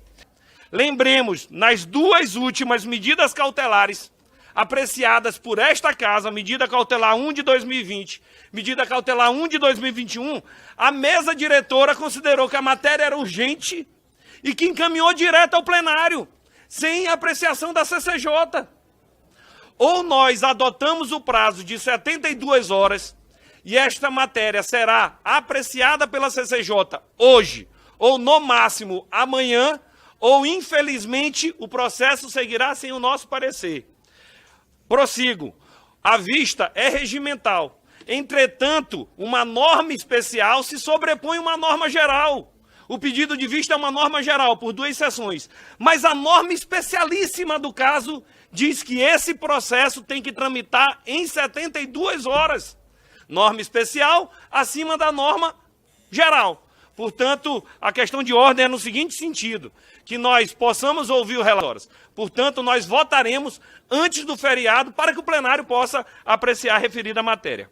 [SPEAKER 4] Lembremos, nas duas últimas medidas cautelares apreciadas por esta casa, medida cautelar 1 de 2020, medida cautelar 1 de 2021, a mesa diretora considerou que a matéria era urgente e que encaminhou direto ao plenário, sem apreciação da CCJ. Ou nós adotamos o prazo de 72 horas e esta matéria será apreciada pela CCJ hoje, ou no máximo amanhã, ou infelizmente o processo seguirá sem o nosso parecer. Prossigo. A vista é regimental. Entretanto, uma norma especial se sobrepõe a uma norma geral. O pedido de vista é uma norma geral, por 2 sessões. Mas a norma especialíssima do caso diz que esse processo tem que tramitar em 72 horas. Norma especial acima da norma geral. Portanto, a questão de ordem é no seguinte sentido, que nós possamos ouvir o relatório. Portanto, nós votaremos antes do feriado para que o plenário possa apreciar a referida matéria.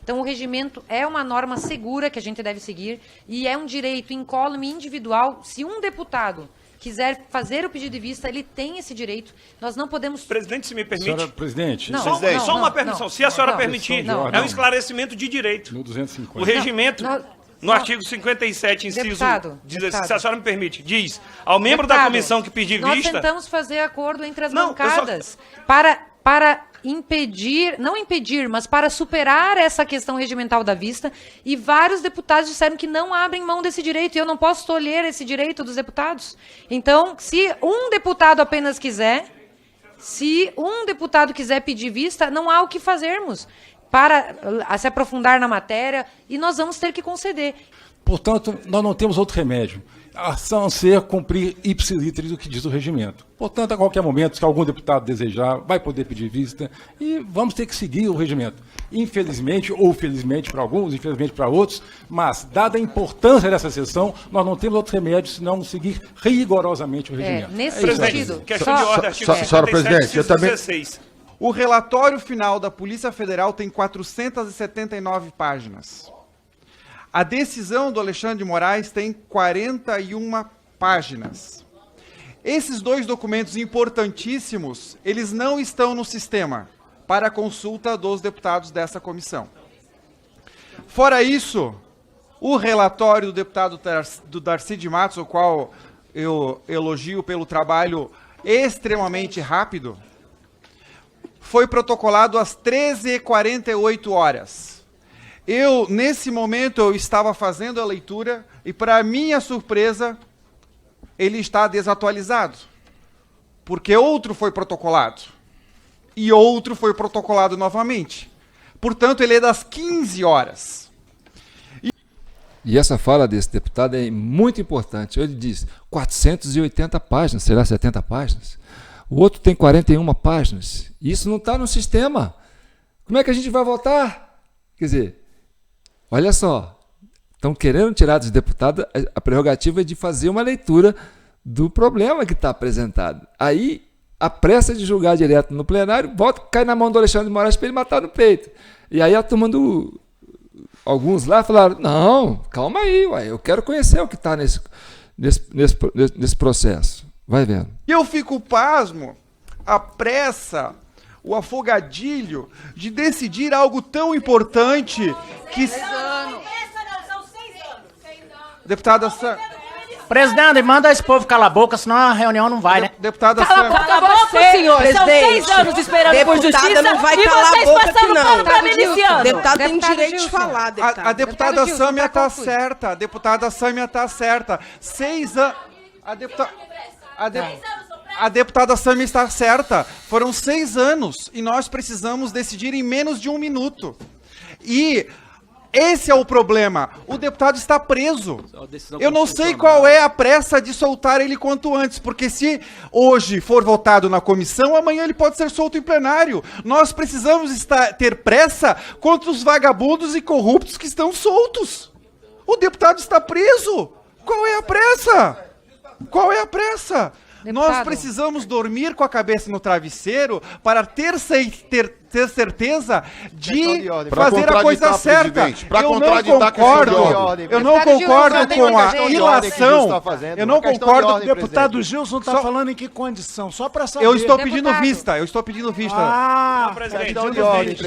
[SPEAKER 5] Então, o regimento é uma norma segura que a gente deve seguir e é um direito incólume individual. Se um deputado quiser fazer o pedido de vista, ele tem esse direito. Nós não podemos...
[SPEAKER 4] Presidente, se me permite...
[SPEAKER 6] Senhora presidente...
[SPEAKER 4] Só uma permissão. Se a senhora permitir, é um esclarecimento de direito.
[SPEAKER 6] No 250.
[SPEAKER 4] O regimento... No artigo 57, inciso...
[SPEAKER 5] Deputado.
[SPEAKER 4] Se a senhora me permite, diz... Ao membro da comissão que pedir vista...
[SPEAKER 5] Nós tentamos fazer acordo entre as bancadas para impedir... Não impedir, mas para superar essa questão regimental da vista. E vários deputados disseram que não abrem mão desse direito. E eu não posso tolher esse direito dos deputados. Então, se um deputado apenas quiser... Se um deputado quiser pedir vista, não há o que fazermos para se aprofundar na matéria, e nós vamos ter que conceder.
[SPEAKER 6] Portanto, nós não temos outro remédio, a não ser cumprir ipsiliter do que diz o regimento. Portanto, a qualquer momento, se algum deputado desejar, vai poder pedir vista, e vamos ter que seguir o regimento. Infelizmente, ou felizmente para alguns, infelizmente para outros, mas, dada a importância dessa sessão, nós não temos outro remédio senão seguir rigorosamente o regimento.
[SPEAKER 5] Nesse
[SPEAKER 4] sentido, questão de ordem, artigo 57,
[SPEAKER 7] senhora presidente, eu também...
[SPEAKER 4] 16.
[SPEAKER 7] O relatório final da Polícia Federal tem 479 páginas. A decisão do Alexandre de Moraes tem 41 páginas. Esses dois documentos importantíssimos, eles não estão no sistema para a consulta dos deputados dessa comissão. Fora isso, o relatório do deputado Darcy de Matos, o qual eu elogio pelo trabalho extremamente rápido, foi protocolado às 13h48. Nesse momento, eu estava fazendo a leitura e, para minha surpresa, ele está desatualizado. Porque outro foi protocolado. E outro foi protocolado novamente. Portanto, ele é das 15 horas.
[SPEAKER 1] E essa fala desse deputado é muito importante. Ele diz 480 páginas, será 70 páginas? O outro tem 41 páginas. Isso não está no sistema. Como é que a gente vai votar? Quer dizer, olha só, estão querendo tirar dos deputados a prerrogativa de fazer uma leitura do problema que está apresentado. Aí, a pressa de julgar direto no plenário, cai na mão do Alexandre de Moraes para ele matar no peito. E aí a turma alguns lá falaram, não, calma aí, ué, eu quero conhecer o que está nesse processo. Vai vendo.
[SPEAKER 7] E eu fico pasmo, a pressa, o afogadilho de decidir algo tão importante que...
[SPEAKER 8] 6 anos. São 6 anos.
[SPEAKER 7] Deputada Sam...
[SPEAKER 9] Presidente, manda esse povo calar a boca, senão a reunião não vai, né?
[SPEAKER 7] Deputada
[SPEAKER 8] Cala a boca, senhor. São 6 anos esperando por justiça
[SPEAKER 10] não vai
[SPEAKER 8] e
[SPEAKER 10] calar
[SPEAKER 8] vocês
[SPEAKER 10] a boca
[SPEAKER 8] passando
[SPEAKER 10] aqui,
[SPEAKER 8] pano pra miliciano.
[SPEAKER 10] Deputado tem direito de falar, deputado.
[SPEAKER 7] A deputada Sâmia está certa. A deputada Sâmia está certa. 6 anos... A deputada Sâmia está certa. Foram 6 anos e nós precisamos decidir em menos de 1 minuto. E esse é o problema. O deputado está preso. Eu não sei qual é a pressa de soltar ele quanto antes, porque se hoje for votado na comissão, amanhã ele pode ser solto em plenário. Nós precisamos ter pressa contra os vagabundos e corruptos que estão soltos. O deputado está preso. Qual é a pressa? Qual é a pressa?
[SPEAKER 5] Deputado.
[SPEAKER 7] Nós precisamos dormir com a cabeça no travesseiro para ter certeza de fazer a coisa certa. Eu não concordo com a ilação. Eu não concordo com
[SPEAKER 3] o deputado Gilson está falando em que condição? Só para saber.
[SPEAKER 7] Eu estou pedindo vista.
[SPEAKER 3] Ah,
[SPEAKER 4] presidente.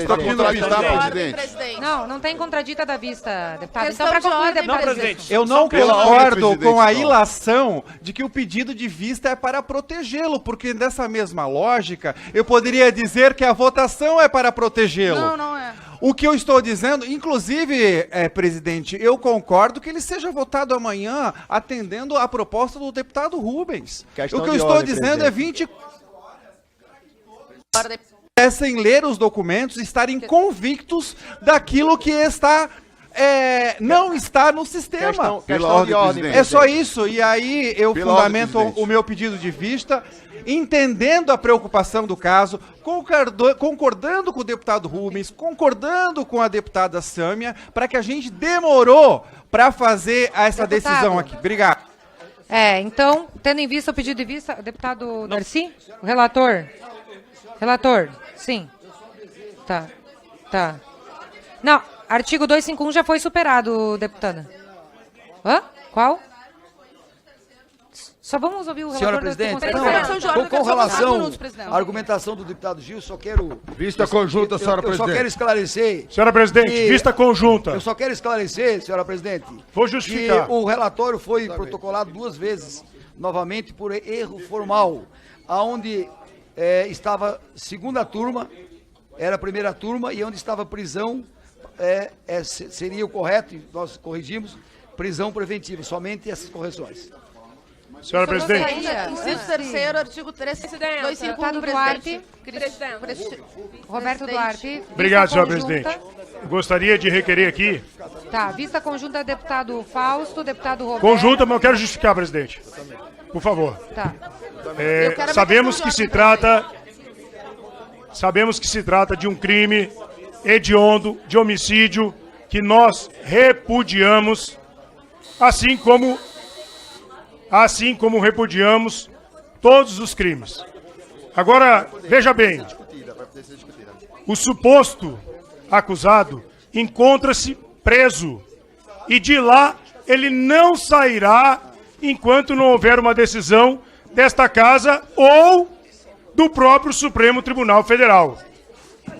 [SPEAKER 11] Está contraditar, presidente.
[SPEAKER 5] Não tem contradita da vista, deputado. Então, para concluir, deputado.
[SPEAKER 4] Não, presidente.
[SPEAKER 7] Eu não concordo com a ilação de que o pedido de vista é para protegê-lo, porque dessa mesma lógica, eu poderia dizer que a votação é para protegê-lo.
[SPEAKER 8] Não é.
[SPEAKER 7] O que eu estou dizendo, inclusive, presidente, eu concordo que ele seja votado amanhã, atendendo à proposta do deputado Rubens. O que eu estou dizendo é 20... Sem ler os documentos, estarem convictos daquilo que está... não está no sistema. É só isso. E aí eu fundamento o meu pedido de vista, entendendo a preocupação do caso, concordando com o deputado Rubens, concordando com a deputada Sâmia, para que a gente demorou para fazer essa decisão aqui. Obrigado.
[SPEAKER 5] Então, tendo em vista o pedido de vista, deputado Darcy, o relator. Relator, sim. Tá. Não, artigo 251 já foi superado, deputada. Hã? Qual? Só vamos ouvir o relator.
[SPEAKER 12] Senhora presidente, com relação à argumentação do deputado Gil, só quero...
[SPEAKER 11] Vista conjunta, senhora presidente.
[SPEAKER 12] Eu só quero esclarecer...
[SPEAKER 11] Senhora presidente, vista conjunta.
[SPEAKER 12] Eu só quero esclarecer, senhora presidente...
[SPEAKER 11] Vou justificar.
[SPEAKER 12] Que o relatório foi protocolado 2 vezes, novamente por erro formal, aonde estava segunda turma, era a primeira turma, e onde estava prisão... seria o correto, nós corrigimos, prisão preventiva, somente essas correções.
[SPEAKER 11] Senhora presidente.
[SPEAKER 8] Inciso terceiro, artigo 251,
[SPEAKER 5] Duarte. Roberto Duarte.
[SPEAKER 11] Obrigado, senhora presidente. Gostaria de requerer aqui...
[SPEAKER 5] Tá, vista conjunta, deputado Fausto, deputado Roberto...
[SPEAKER 11] Conjunta, mas eu quero justificar, presidente. Por favor.
[SPEAKER 5] Tá.
[SPEAKER 11] Sabemos que se trata de um crime hediondo, de homicídio, que nós repudiamos, assim como repudiamos todos os crimes. Agora, veja bem, O suposto acusado encontra-se preso e de lá ele não sairá enquanto não houver uma decisão desta Casa ou do próprio Supremo Tribunal Federal.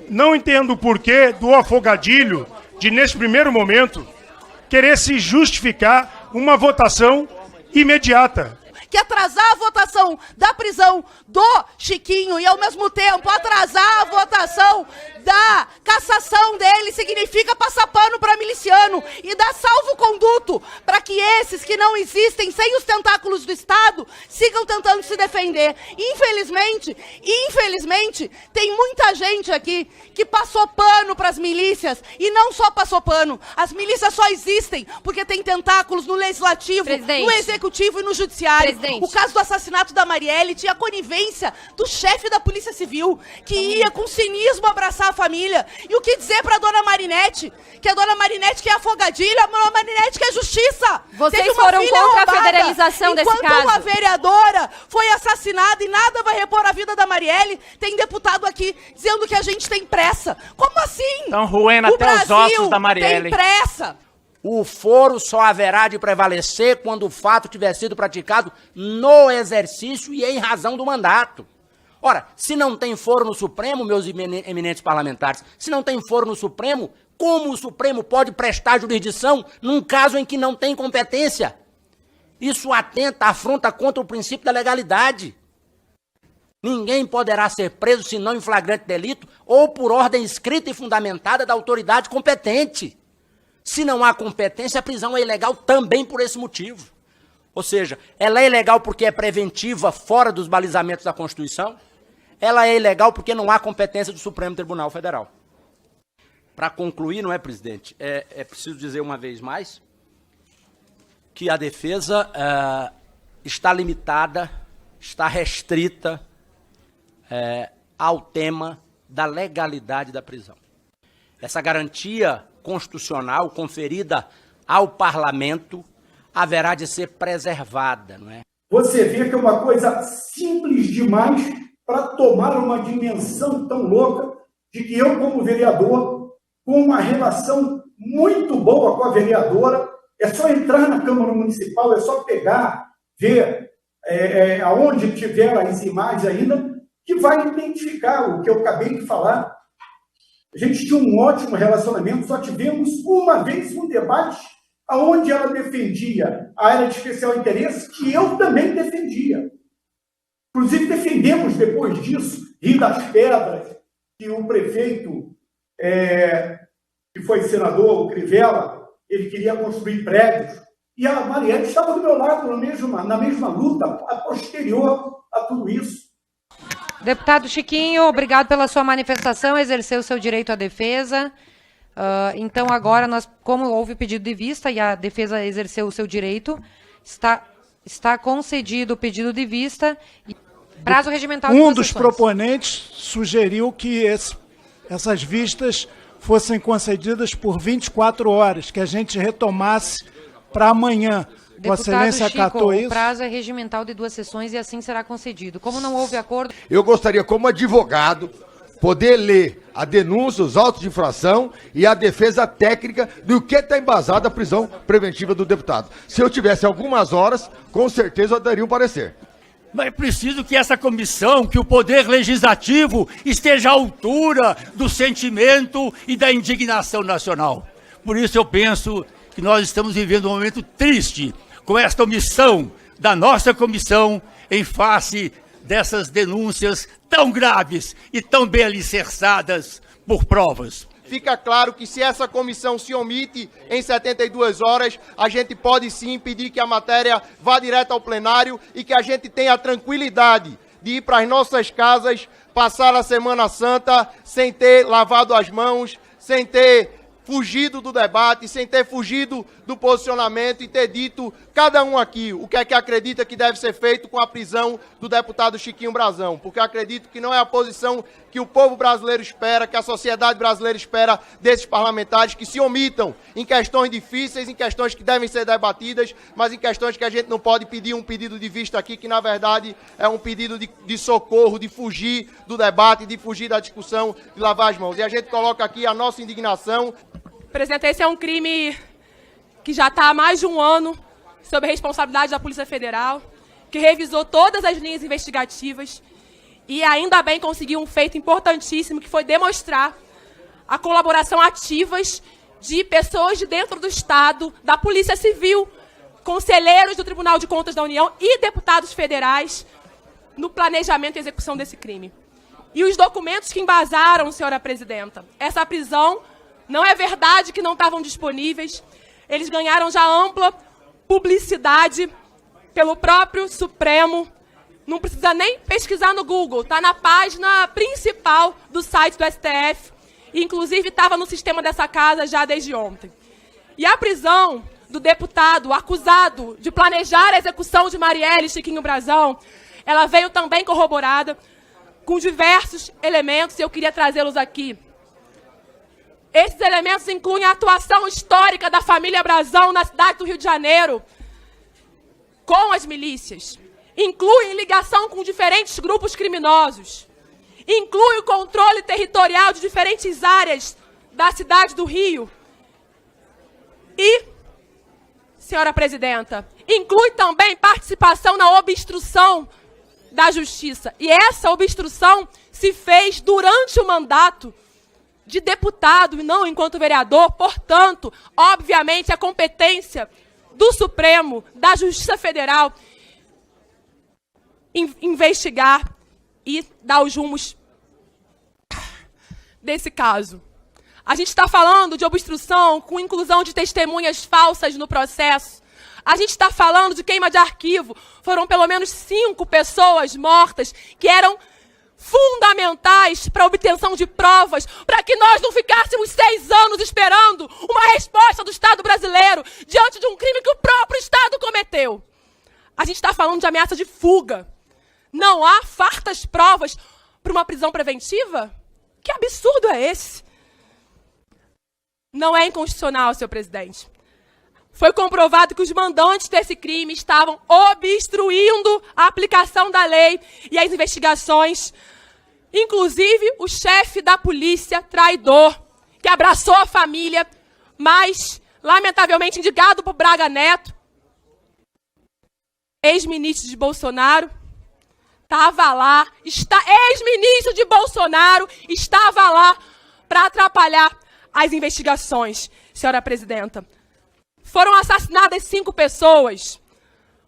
[SPEAKER 11] Não entendo o porquê do afogadilho de, nesse primeiro momento, querer se justificar uma votação imediata.
[SPEAKER 10] Que atrasar a votação da prisão do Chiquinho e, ao mesmo tempo, atrasar a votação da cassação dele significa passar pano para miliciano e dar salvo-conduto para que esses que não existem, sem os tentáculos do Estado, sigam tentando se defender. Infelizmente, tem muita gente aqui que passou pano para as milícias e não só passou pano. As milícias só existem porque tem tentáculos no Legislativo, no Executivo e no Judiciário. O caso do assassinato da Marielle tinha conivência do chefe da Polícia Civil, que ia com cinismo abraçar a família. E o que dizer pra dona Marinette? Que a dona Marinette quer afogadilho, a dona Marinette quer justiça.
[SPEAKER 8] Vocês foram contra a federalização desse caso.
[SPEAKER 10] Enquanto uma vereadora foi assassinada e nada vai repor a vida da Marielle, tem deputado aqui dizendo que a gente tem pressa. Como assim?
[SPEAKER 9] Estão roendo até os ossos da Marielle.
[SPEAKER 10] Tem pressa.
[SPEAKER 13] O foro só haverá de prevalecer quando o fato tiver sido praticado no exercício e em razão do mandato. Ora, se não tem foro no Supremo, meus eminentes parlamentares, se não tem foro no Supremo, como o Supremo pode prestar jurisdição num caso em que não tem competência? Isso afronta contra o princípio da legalidade. Ninguém poderá ser preso senão em flagrante delito ou por ordem escrita e fundamentada da autoridade competente. Se não há competência, a prisão é ilegal também por esse motivo. Ou seja, ela é ilegal porque é preventiva fora dos balizamentos da Constituição. Ela é ilegal porque não há competência do Supremo Tribunal Federal. Para concluir, não é, presidente? É preciso dizer uma vez mais que a defesa está limitada, está restrita ao tema da legalidade da prisão. Essa garantia constitucional conferida ao parlamento haverá de ser preservada, não é?
[SPEAKER 14] Você vê que é uma coisa simples demais para tomar uma dimensão tão louca de que eu, como vereador, com uma relação muito boa com a vereadora, é só entrar na Câmara Municipal, é só pegar, ver aonde tiver as imagens ainda, que vai identificar o que eu acabei de falar. A gente tinha um ótimo relacionamento, só tivemos uma vez um debate onde ela defendia a área de especial interesse, que eu também defendia. Inclusive, defendemos depois disso, Rio das Pedras, que o prefeito, que foi senador, o Crivella, ele queria construir prédios, e a Marielle estava do meu lado na mesma luta, a posterior a tudo isso.
[SPEAKER 5] Deputado Chiquinho, obrigado pela sua manifestação, exerceu o seu direito à defesa. Então, agora, como houve pedido de vista e a defesa exerceu o seu direito, está concedido o pedido de vista e prazo regimental de
[SPEAKER 3] Um dos proponentes sugeriu que essas vistas fossem concedidas por 24 horas, que a gente retomasse para amanhã. Vossa Excelência acatou isso?
[SPEAKER 5] O prazo é regimental de 2 sessões e assim será concedido. Como não houve acordo...
[SPEAKER 15] Eu gostaria, como advogado, poder ler a denúncia, os autos de infração e a defesa técnica do que está embasada a prisão preventiva do deputado. Se eu tivesse algumas horas, com certeza eu daria um parecer.
[SPEAKER 16] Mas é preciso que essa comissão, que o Poder Legislativo esteja à altura do sentimento e da indignação nacional. Por isso eu penso que nós estamos vivendo um momento triste com esta omissão da nossa comissão em face dessas denúncias tão graves e tão bem alicerçadas por provas.
[SPEAKER 17] Fica claro que se essa comissão se omite em 72 horas, a gente pode sim impedir que a matéria vá direto ao plenário e que a gente tenha a tranquilidade de ir para as nossas casas, passar a Semana Santa sem ter lavado as mãos, sem ter fugido do debate, sem ter fugido do posicionamento e ter dito cada um aqui o que é que acredita que deve ser feito com a prisão do deputado Chiquinho Brazão, porque eu acredito que não é a posição que o povo brasileiro espera, que a sociedade brasileira espera desses parlamentares, que se omitam em questões difíceis, em questões que devem ser debatidas, mas em questões que a gente não pode pedir um pedido de vista aqui, que na verdade é um pedido de socorro, de fugir do debate, de fugir da discussão, de lavar as mãos. E a gente coloca aqui a nossa indignação.
[SPEAKER 18] Presidente, esse é um crime que já está há mais de um ano sob a responsabilidade da Polícia Federal, que revisou todas as linhas investigativas e ainda bem conseguiu um feito importantíssimo, que foi demonstrar a colaboração ativas de pessoas de dentro do Estado, da Polícia Civil, conselheiros do Tribunal de Contas da União e deputados federais no planejamento e execução desse crime. E os documentos que embasaram, senhora presidenta, essa prisão, não é verdade que não estavam disponíveis, eles ganharam já ampla publicidade pelo próprio Supremo, não precisa nem pesquisar no Google, está na página principal do site do STF, e inclusive estava no sistema dessa casa já desde ontem. E a prisão do deputado acusado de planejar a execução de Marielle Chiquinho Brazão, ela veio também corroborada com diversos elementos, e eu queria trazê-los aqui. Esses elementos incluem a atuação histórica da família Brazão na cidade do Rio de Janeiro com as milícias. Incluem ligação com diferentes grupos criminosos. Inclui o controle territorial de diferentes áreas da cidade do Rio. E, senhora presidenta, inclui também participação na obstrução da justiça. E essa obstrução se fez durante o mandato de deputado e não enquanto vereador. Portanto, obviamente, a competência do Supremo, da Justiça Federal, investigar e dar os rumos desse caso. A gente está falando de obstrução com inclusão de testemunhas falsas no processo. A gente está falando de queima de arquivo. Foram pelo menos 5 pessoas mortas que eram fundamentais para a obtenção de provas, para que nós não ficássemos 6 anos esperando uma resposta do Estado brasileiro diante de um crime que o próprio Estado cometeu. A gente está falando de ameaça de fuga. Não há fartas provas para uma prisão preventiva? Que absurdo é esse? Não é inconstitucional, senhor presidente. Foi comprovado que os mandantes desse crime estavam obstruindo a aplicação da lei e as investigações. Inclusive, o chefe da polícia, traidor, que abraçou a família, mas, lamentavelmente, indicado por Braga Neto, ex-ministro de Bolsonaro, estava lá, ex-ministro de Bolsonaro, estava lá para atrapalhar as investigações, senhora presidenta. Foram assassinadas 5 pessoas.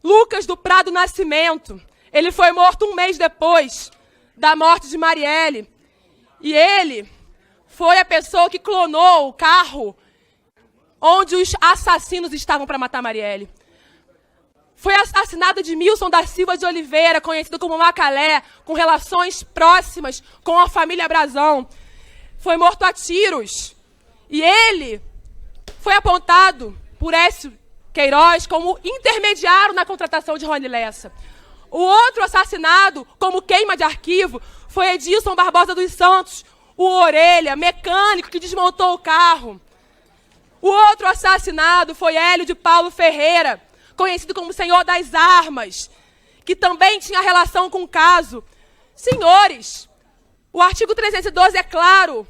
[SPEAKER 18] Lucas do Prado Nascimento, ele foi morto 1 mês depois da morte de Marielle. E ele foi a pessoa que clonou o carro onde os assassinos estavam para matar Marielle. Foi assassinado Edmilson da Silva de Oliveira, conhecido como Macalé, com relações próximas com a família Brazão. Foi morto a tiros. E ele foi apontado por Écio Queiroz como intermediário na contratação de Rony Lessa. O outro assassinado, como queima de arquivo, foi Edilson Barbosa dos Santos, o Orelha, mecânico que desmontou o carro. O outro assassinado foi Hélio de Paulo Ferreira, conhecido como Senhor das Armas, que também tinha relação com o caso. Senhores, o artigo 312 é claro.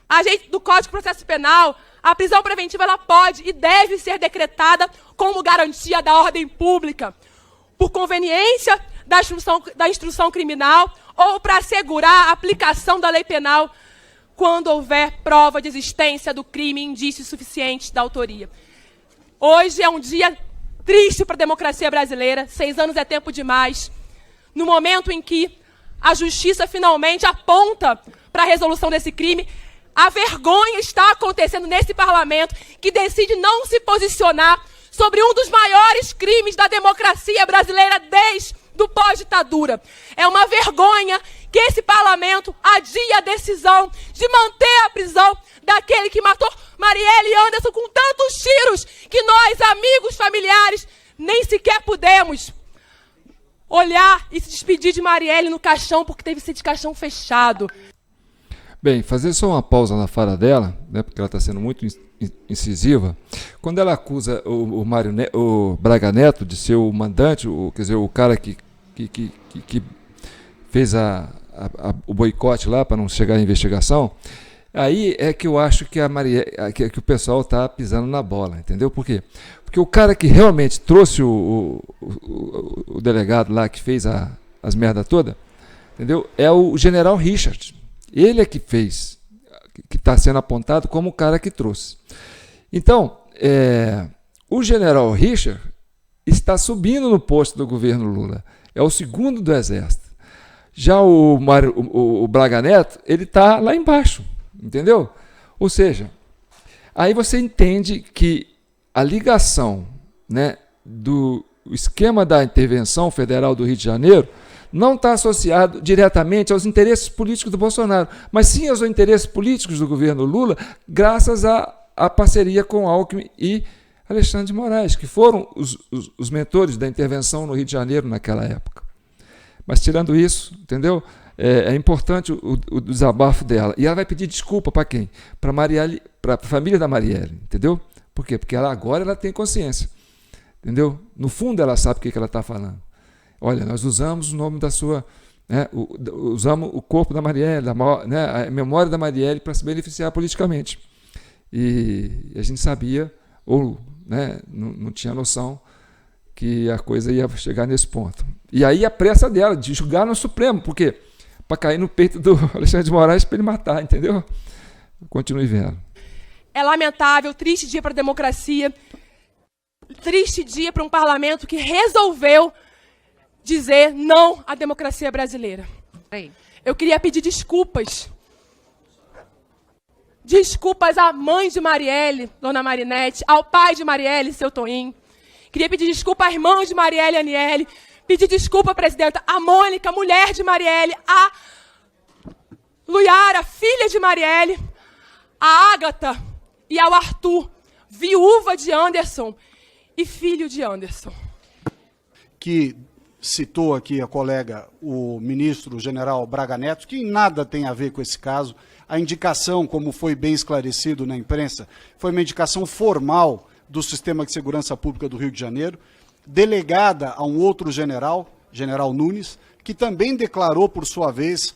[SPEAKER 18] A gente, do Código de Processo Penal, a prisão preventiva ela pode e deve ser decretada como garantia da ordem pública, por conveniência da instrução criminal ou para assegurar a aplicação da lei penal quando houver prova de existência do crime e indícios suficientes da autoria. Hoje é um dia triste para a democracia brasileira, 6 anos é tempo demais, no momento em que a justiça finalmente aponta para a resolução desse crime. A vergonha está acontecendo nesse parlamento que decide não se posicionar sobre um dos maiores crimes da democracia brasileira desde o pós-ditadura. É uma vergonha que esse parlamento adia a decisão de manter a prisão daquele que matou Marielle Anderson com tantos tiros que nós, amigos, familiares, nem sequer pudemos olhar e se despedir de Marielle no caixão, porque teve que ser de caixão fechado.
[SPEAKER 1] Bem, fazer só uma pausa na fala dela, né, porque ela está sendo muito incisiva. Quando ela acusa o Braga Neto de ser o mandante, quer dizer, o cara que fez o boicote lá para não chegar à investigação, aí é que eu acho que que o pessoal está pisando na bola, entendeu? Por quê? Porque o cara que realmente trouxe o delegado lá que fez as merda toda, entendeu? É o general Richard. Ele é que fez, que está sendo apontado como o cara que trouxe. Então, o general Richard está subindo no posto do governo Lula. É o segundo do Exército. Já o Braga Neto, ele está lá embaixo, entendeu? Ou seja, aí você entende que a ligação, né, do esquema da intervenção federal do Rio de Janeiro não está associado diretamente aos interesses políticos do Bolsonaro, mas sim aos interesses políticos do governo Lula, graças à parceria com Alckmin e Alexandre de Moraes, que foram os mentores da intervenção no Rio de Janeiro naquela época. Mas tirando isso, entendeu? É importante o desabafo dela. E ela vai pedir desculpa para quem? Para Marielle, para a família da Marielle, entendeu? Por quê? Porque agora ela tem consciência, entendeu? No fundo ela sabe o que ela está falando. Olha, nós usamos o nome da sua, né, usamos o corpo da Marielle, a memória da Marielle para se beneficiar politicamente. E a gente sabia, ou, né, não tinha noção que a coisa ia chegar nesse ponto. E aí a pressa dela de julgar no Supremo, por quê? Para cair no peito do Alexandre de Moraes para ele matar, entendeu? Continue vendo.
[SPEAKER 18] É lamentável, triste dia para a democracia, triste dia para um parlamento que resolveu dizer não à democracia brasileira. Eu queria pedir desculpas. Desculpas à mãe de Marielle, dona Marinete, ao pai de Marielle, seu Toim. Queria pedir desculpa à irmã de Marielle, Aniele. Pedir desculpa, presidenta, à Mônica, mulher de Marielle, à Luiara, filha de Marielle, à Ágata e ao Arthur, viúva de Anderson e filho de Anderson.
[SPEAKER 3] Que citou aqui a colega, o ministro general Braga Neto, que em nada tem a ver com esse caso. A indicação, como foi bem esclarecido na imprensa, foi uma indicação formal do Sistema de Segurança Pública do Rio de Janeiro, delegada a um outro general, general Nunes, que também declarou, por sua vez,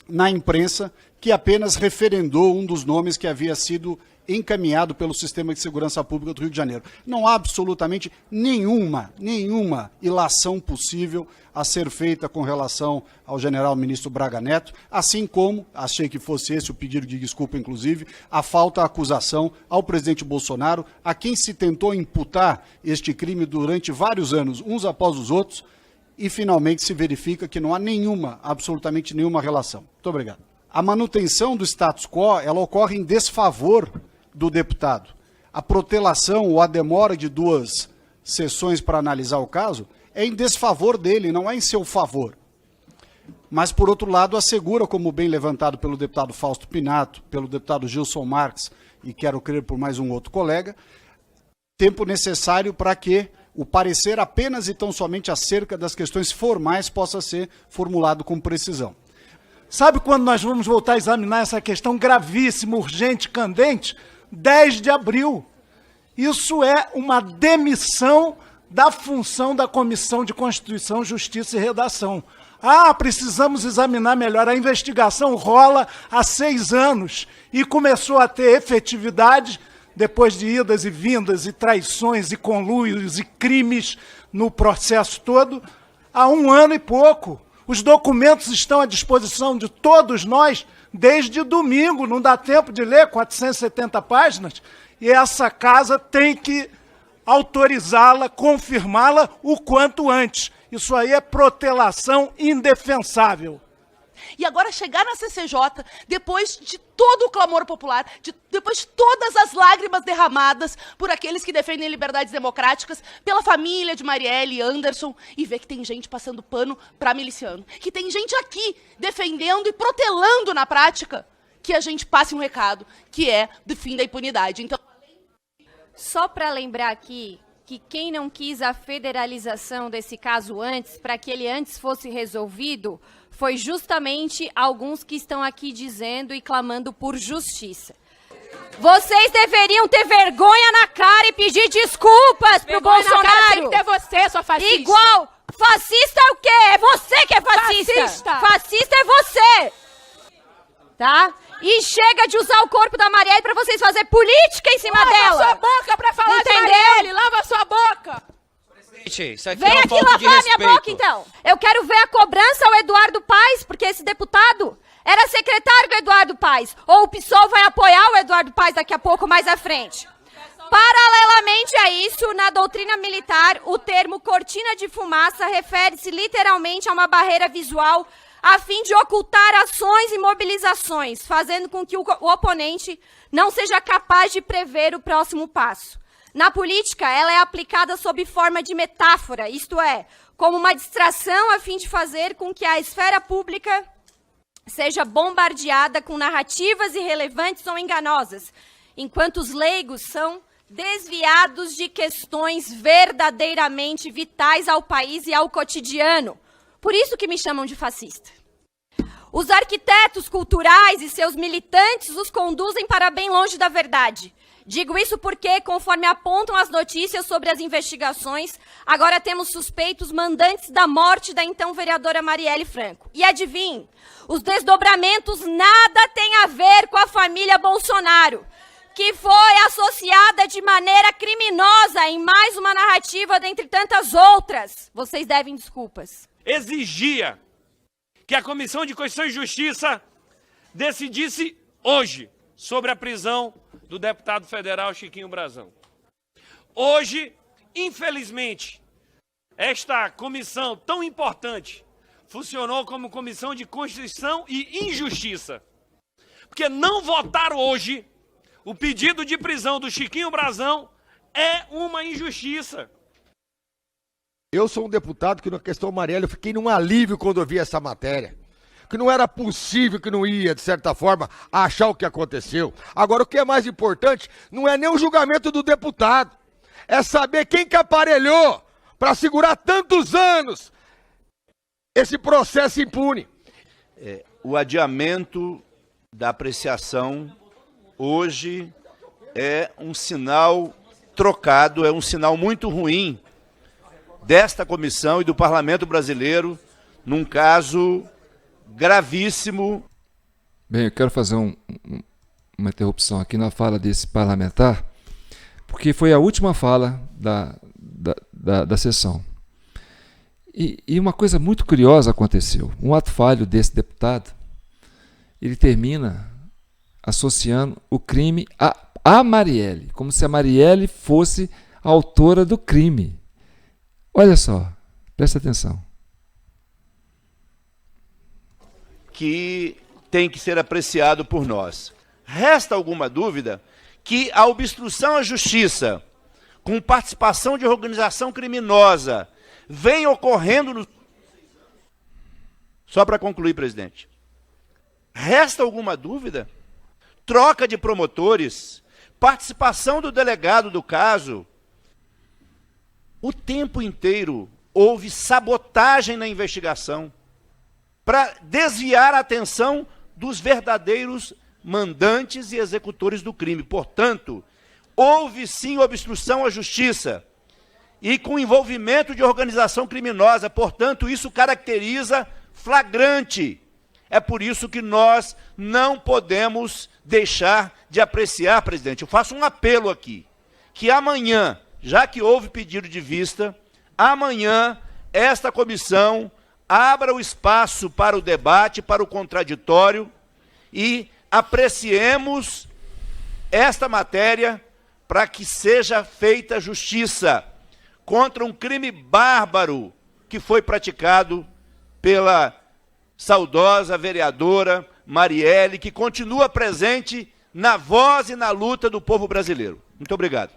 [SPEAKER 3] na imprensa, que apenas referendou um dos nomes que havia sido encaminhado pelo Sistema de Segurança Pública do Rio de Janeiro. Não há absolutamente nenhuma ilação possível a ser feita com relação ao general ministro Braga Neto, assim como, achei que fosse esse o pedido de desculpa, inclusive, a falta acusação ao presidente Bolsonaro, a quem se tentou imputar este crime durante vários anos, uns após os outros, e finalmente se verifica que não há absolutamente nenhuma relação. Muito obrigado. A manutenção do status quo, ela ocorre em desfavor do deputado. A protelação ou a demora de 2 sessões para analisar o caso é em desfavor dele, não é em seu favor. Mas, por outro lado, assegura, como bem levantado pelo deputado Fausto Pinato, pelo deputado Gilson Marques, e quero crer por mais um outro colega, tempo necessário para que o parecer apenas e tão somente acerca das questões formais possa ser formulado com precisão. Sabe quando nós vamos voltar a examinar essa questão gravíssima, urgente, candente? 10 de abril. Isso é uma demissão da função da Comissão de Constituição, Justiça e Redação. Precisamos examinar melhor. A investigação rola há 6 anos e começou a ter efetividade depois de idas e vindas e traições e conluios e crimes no processo todo, há 1 ano e pouco. Os documentos estão à disposição de todos nós desde domingo, não dá tempo de ler 470 páginas, e essa casa tem que autorizá-la, confirmá-la o quanto antes. Isso aí é protelação indefensável.
[SPEAKER 10] E agora chegar na CCJ, depois de todo o clamor popular, depois de todas as lágrimas derramadas por aqueles que defendem liberdades democráticas, pela família de Marielle e Anderson, e ver que tem gente passando pano para miliciano, que tem gente aqui defendendo e protelando na prática, que a gente passe um recado, que é do fim da impunidade. Então,
[SPEAKER 19] só para lembrar aqui que quem não quis a federalização desse caso antes, para que ele antes fosse resolvido, foi justamente alguns que estão aqui dizendo e clamando por justiça. Vocês deveriam ter vergonha na cara e pedir desculpas pro Bolsonaro.
[SPEAKER 18] Na cara tem que ter você, sua fascista.
[SPEAKER 19] Igual. Fascista é o quê? É você que é fascista. Fascista é você. Tá? E chega de usar o corpo da Marielle pra vocês fazerem política em cima dela.
[SPEAKER 18] Lava sua boca pra falar de Marielle. Lava sua boca.
[SPEAKER 20] Isso aqui
[SPEAKER 19] Vem
[SPEAKER 20] é
[SPEAKER 19] aqui
[SPEAKER 20] falta de
[SPEAKER 19] lavar minha
[SPEAKER 20] respeito.
[SPEAKER 19] boca, então. Eu quero ver a cobrança ao Eduardo Paes, porque esse deputado era secretário do Eduardo Paes. Ou o PSOL vai apoiar o Eduardo Paes daqui a pouco, mais à frente. Paralelamente a isso, na doutrina militar, o termo cortina de fumaça refere-se literalmente a uma barreira visual a fim de ocultar ações e mobilizações, fazendo com que o oponente não seja capaz de prever o próximo passo. Na política, ela é aplicada sob forma de metáfora, isto é, como uma distração a fim de fazer com que a esfera pública seja bombardeada com narrativas irrelevantes ou enganosas, enquanto os leigos são desviados de questões verdadeiramente vitais ao país e ao cotidiano. Por isso que me chamam de fascista. Os arquitetos culturais e seus militantes os conduzem para bem longe da verdade. Digo isso porque, conforme apontam as notícias sobre as investigações, agora temos suspeitos mandantes da morte da então vereadora Marielle Franco. E adivinhe, os desdobramentos nada têm a ver com a família Bolsonaro, que foi associada de maneira criminosa em mais uma narrativa dentre tantas outras. Vocês devem desculpas.
[SPEAKER 4] Exigia que a Comissão de Constituição e Justiça decidisse hoje sobre a prisão do deputado federal Chiquinho Brazão. Hoje, infelizmente, esta comissão tão importante funcionou como Comissão de Constituição e Injustiça. Porque não votar hoje o pedido de prisão do Chiquinho Brazão é uma injustiça.
[SPEAKER 15] Eu sou um deputado que na questão Marielle eu fiquei num alívio quando eu vi essa matéria. Que não era possível que não ia, de certa forma, achar o que aconteceu. Agora, o que é mais importante não é nem o julgamento do deputado. É saber quem que aparelhou para segurar tantos anos esse processo impune.
[SPEAKER 21] O adiamento da apreciação hoje é um sinal trocado, é um sinal muito ruim desta comissão e do parlamento brasileiro num caso gravíssimo.
[SPEAKER 1] Bem, eu quero fazer uma interrupção aqui na fala desse parlamentar, porque foi a última fala da sessão. E uma coisa muito curiosa aconteceu. Um ato falho desse deputado, ele termina associando o crime a Marielle, como se a Marielle fosse a autora do crime. Olha só, presta atenção.
[SPEAKER 21] Que tem que ser apreciado por nós. Resta alguma dúvida que a obstrução à justiça, com participação de organização criminosa, vem ocorrendo no... Só para concluir, presidente. Resta alguma dúvida? Troca de promotores, participação do delegado do caso. O tempo inteiro houve sabotagem na investigação para desviar a atenção dos verdadeiros mandantes e executores do crime. Portanto, houve sim obstrução à justiça e com envolvimento de organização criminosa. Portanto, isso caracteriza flagrante. É por isso que nós não podemos deixar de apreciar, presidente. Eu faço um apelo aqui, que amanhã, já que houve pedido de vista, amanhã esta comissão abra o espaço para o debate, para o contraditório e apreciemos esta matéria para que seja feita justiça contra um crime bárbaro que foi praticado pela saudosa vereadora Marielle, que continua presente na voz e na luta do povo brasileiro. Muito obrigado.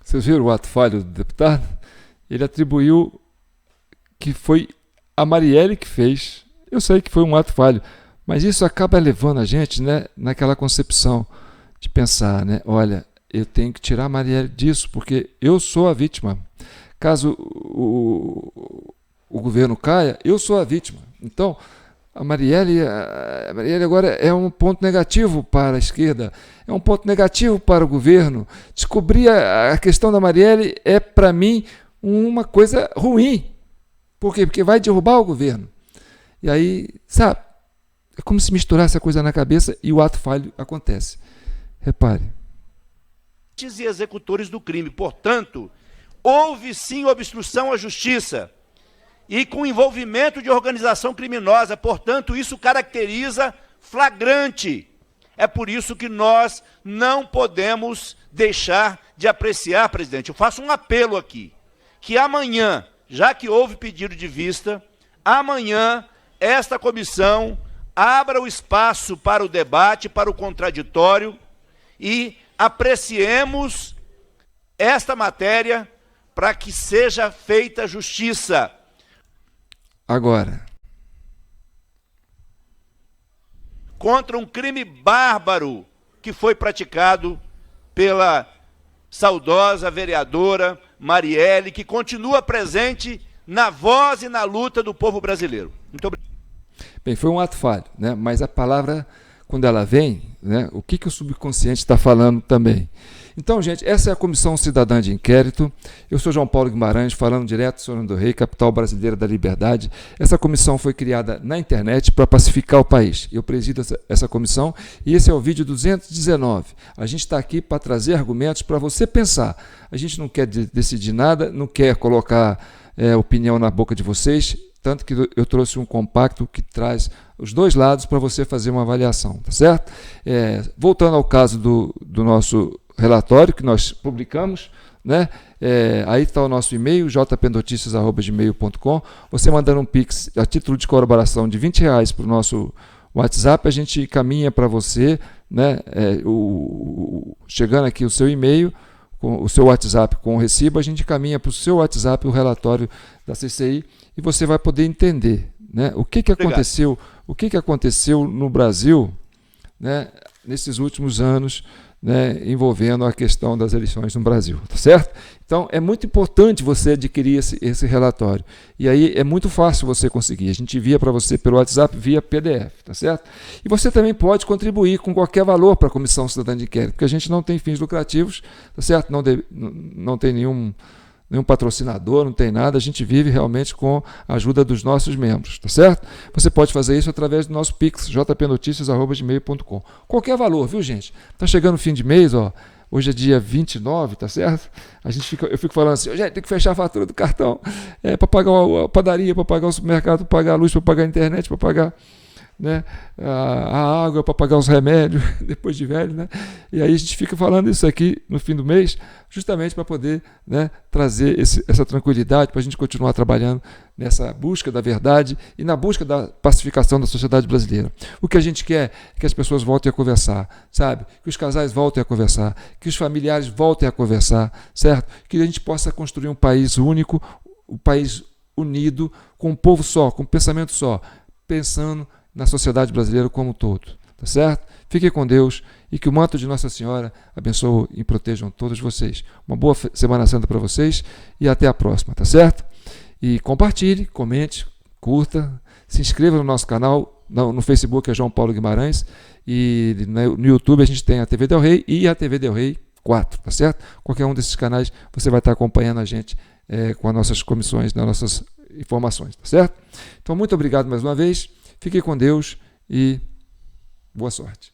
[SPEAKER 1] Vocês viram o ato falho do deputado? Ele atribuiu que foi a Marielle que fez. Eu sei que foi um ato falho, mas isso acaba levando a gente, né, naquela concepção de pensar, né, olha, eu tenho que tirar a Marielle disso, porque eu sou a vítima. Caso o governo caia, eu sou a vítima. Então, a Marielle agora é um ponto negativo para a esquerda, é um ponto negativo para o governo. Descobrir a questão da Marielle é, para mim, uma coisa ruim. Por quê? Porque vai derrubar o governo. E aí, sabe, é como se misturasse a coisa na cabeça e o ato falho acontece. Repare.
[SPEAKER 21] E executores do crime. Portanto, houve sim obstrução à justiça e com envolvimento de organização criminosa. Portanto, isso caracteriza flagrante. É por isso que nós não podemos deixar de apreciar, presidente. Eu faço um apelo aqui, que amanhã, já que houve pedido de vista, amanhã esta comissão abra o espaço para o debate, para o contraditório e apreciemos esta matéria para que seja feita justiça.
[SPEAKER 1] Agora,
[SPEAKER 21] contra um crime bárbaro que foi praticado pela saudosa vereadora Marielle, que continua presente na voz e na luta do povo brasileiro. Muito obrigado.
[SPEAKER 1] Bem, foi um ato falho, né? Mas a palavra, quando ela vem, né, o que o subconsciente está falando também? Então, gente, essa é a Comissão Cidadã de Inquérito. Eu sou João Paulo Guimarães, falando direto de São do Rei, capital brasileira da liberdade. Essa comissão foi criada na internet para pacificar o país. Eu presido essa comissão e esse é o vídeo 219. A gente está aqui para trazer argumentos para você pensar. A gente não quer decidir nada, não quer colocar opinião na boca de vocês, tanto que eu trouxe um compacto que traz os dois lados para você fazer uma avaliação, tá certo? Voltando ao caso do nosso relatório que nós publicamos, né? Aí está o nosso e-mail, jpnoticias@gmail.com. Você mandando um pix a título de colaboração de R$20 para o nosso WhatsApp, a gente caminha para você, né? Chegando aqui o seu e-mail, com o seu WhatsApp com o recibo, a gente caminha para o seu WhatsApp o relatório da CCI e você vai poder entender, né? O que aconteceu no Brasil, né, nesses últimos anos, né, envolvendo a questão das eleições no Brasil, tá certo? Então, é muito importante você adquirir esse relatório. E aí é muito fácil você conseguir. A gente envia para você pelo WhatsApp via PDF, tá certo? E você também pode contribuir com qualquer valor para a Comissão Cidadã de Inquérito, porque a gente não tem fins lucrativos, tá certo? Não tem nenhum patrocinador, não tem nada, a gente vive realmente com a ajuda dos nossos membros, tá certo? Você pode fazer isso através do nosso Pix, jpnoticias@gmail.com. Qualquer valor, viu, gente? Tá chegando o fim de mês, ó. Hoje é dia 29, tá certo? Eu fico falando assim, gente, tem que fechar a fatura do cartão, para pagar a padaria, para pagar o supermercado, para pagar a luz, para pagar a internet, para pagar, né, a água, para pagar os remédios depois de velho, né? E aí a gente fica falando isso aqui no fim do mês, justamente para poder, né, trazer essa tranquilidade, para a gente continuar trabalhando nessa busca da verdade e na busca da pacificação da sociedade brasileira. O que a gente quer é que as pessoas voltem a conversar, sabe? Que os casais voltem a conversar, que os familiares voltem a conversar, certo? Que a gente possa construir um país único, um país unido, com um povo só, com um pensamento só, pensando na sociedade brasileira como um todo, tá certo? Fiquem com Deus e que o manto de Nossa Senhora abençoe e protejam todos vocês. Uma boa Semana Santa para vocês e até a próxima, tá certo? E compartilhe, comente, curta, se inscreva no nosso canal, no Facebook é João Paulo Guimarães e no YouTube a gente tem a TV Del Rey e a TV Del Rey 4, tá certo? Qualquer um desses canais você vai estar acompanhando a gente com as nossas comissões, nas nossas informações, tá certo? Então, muito obrigado mais uma vez. Fique com Deus e boa sorte.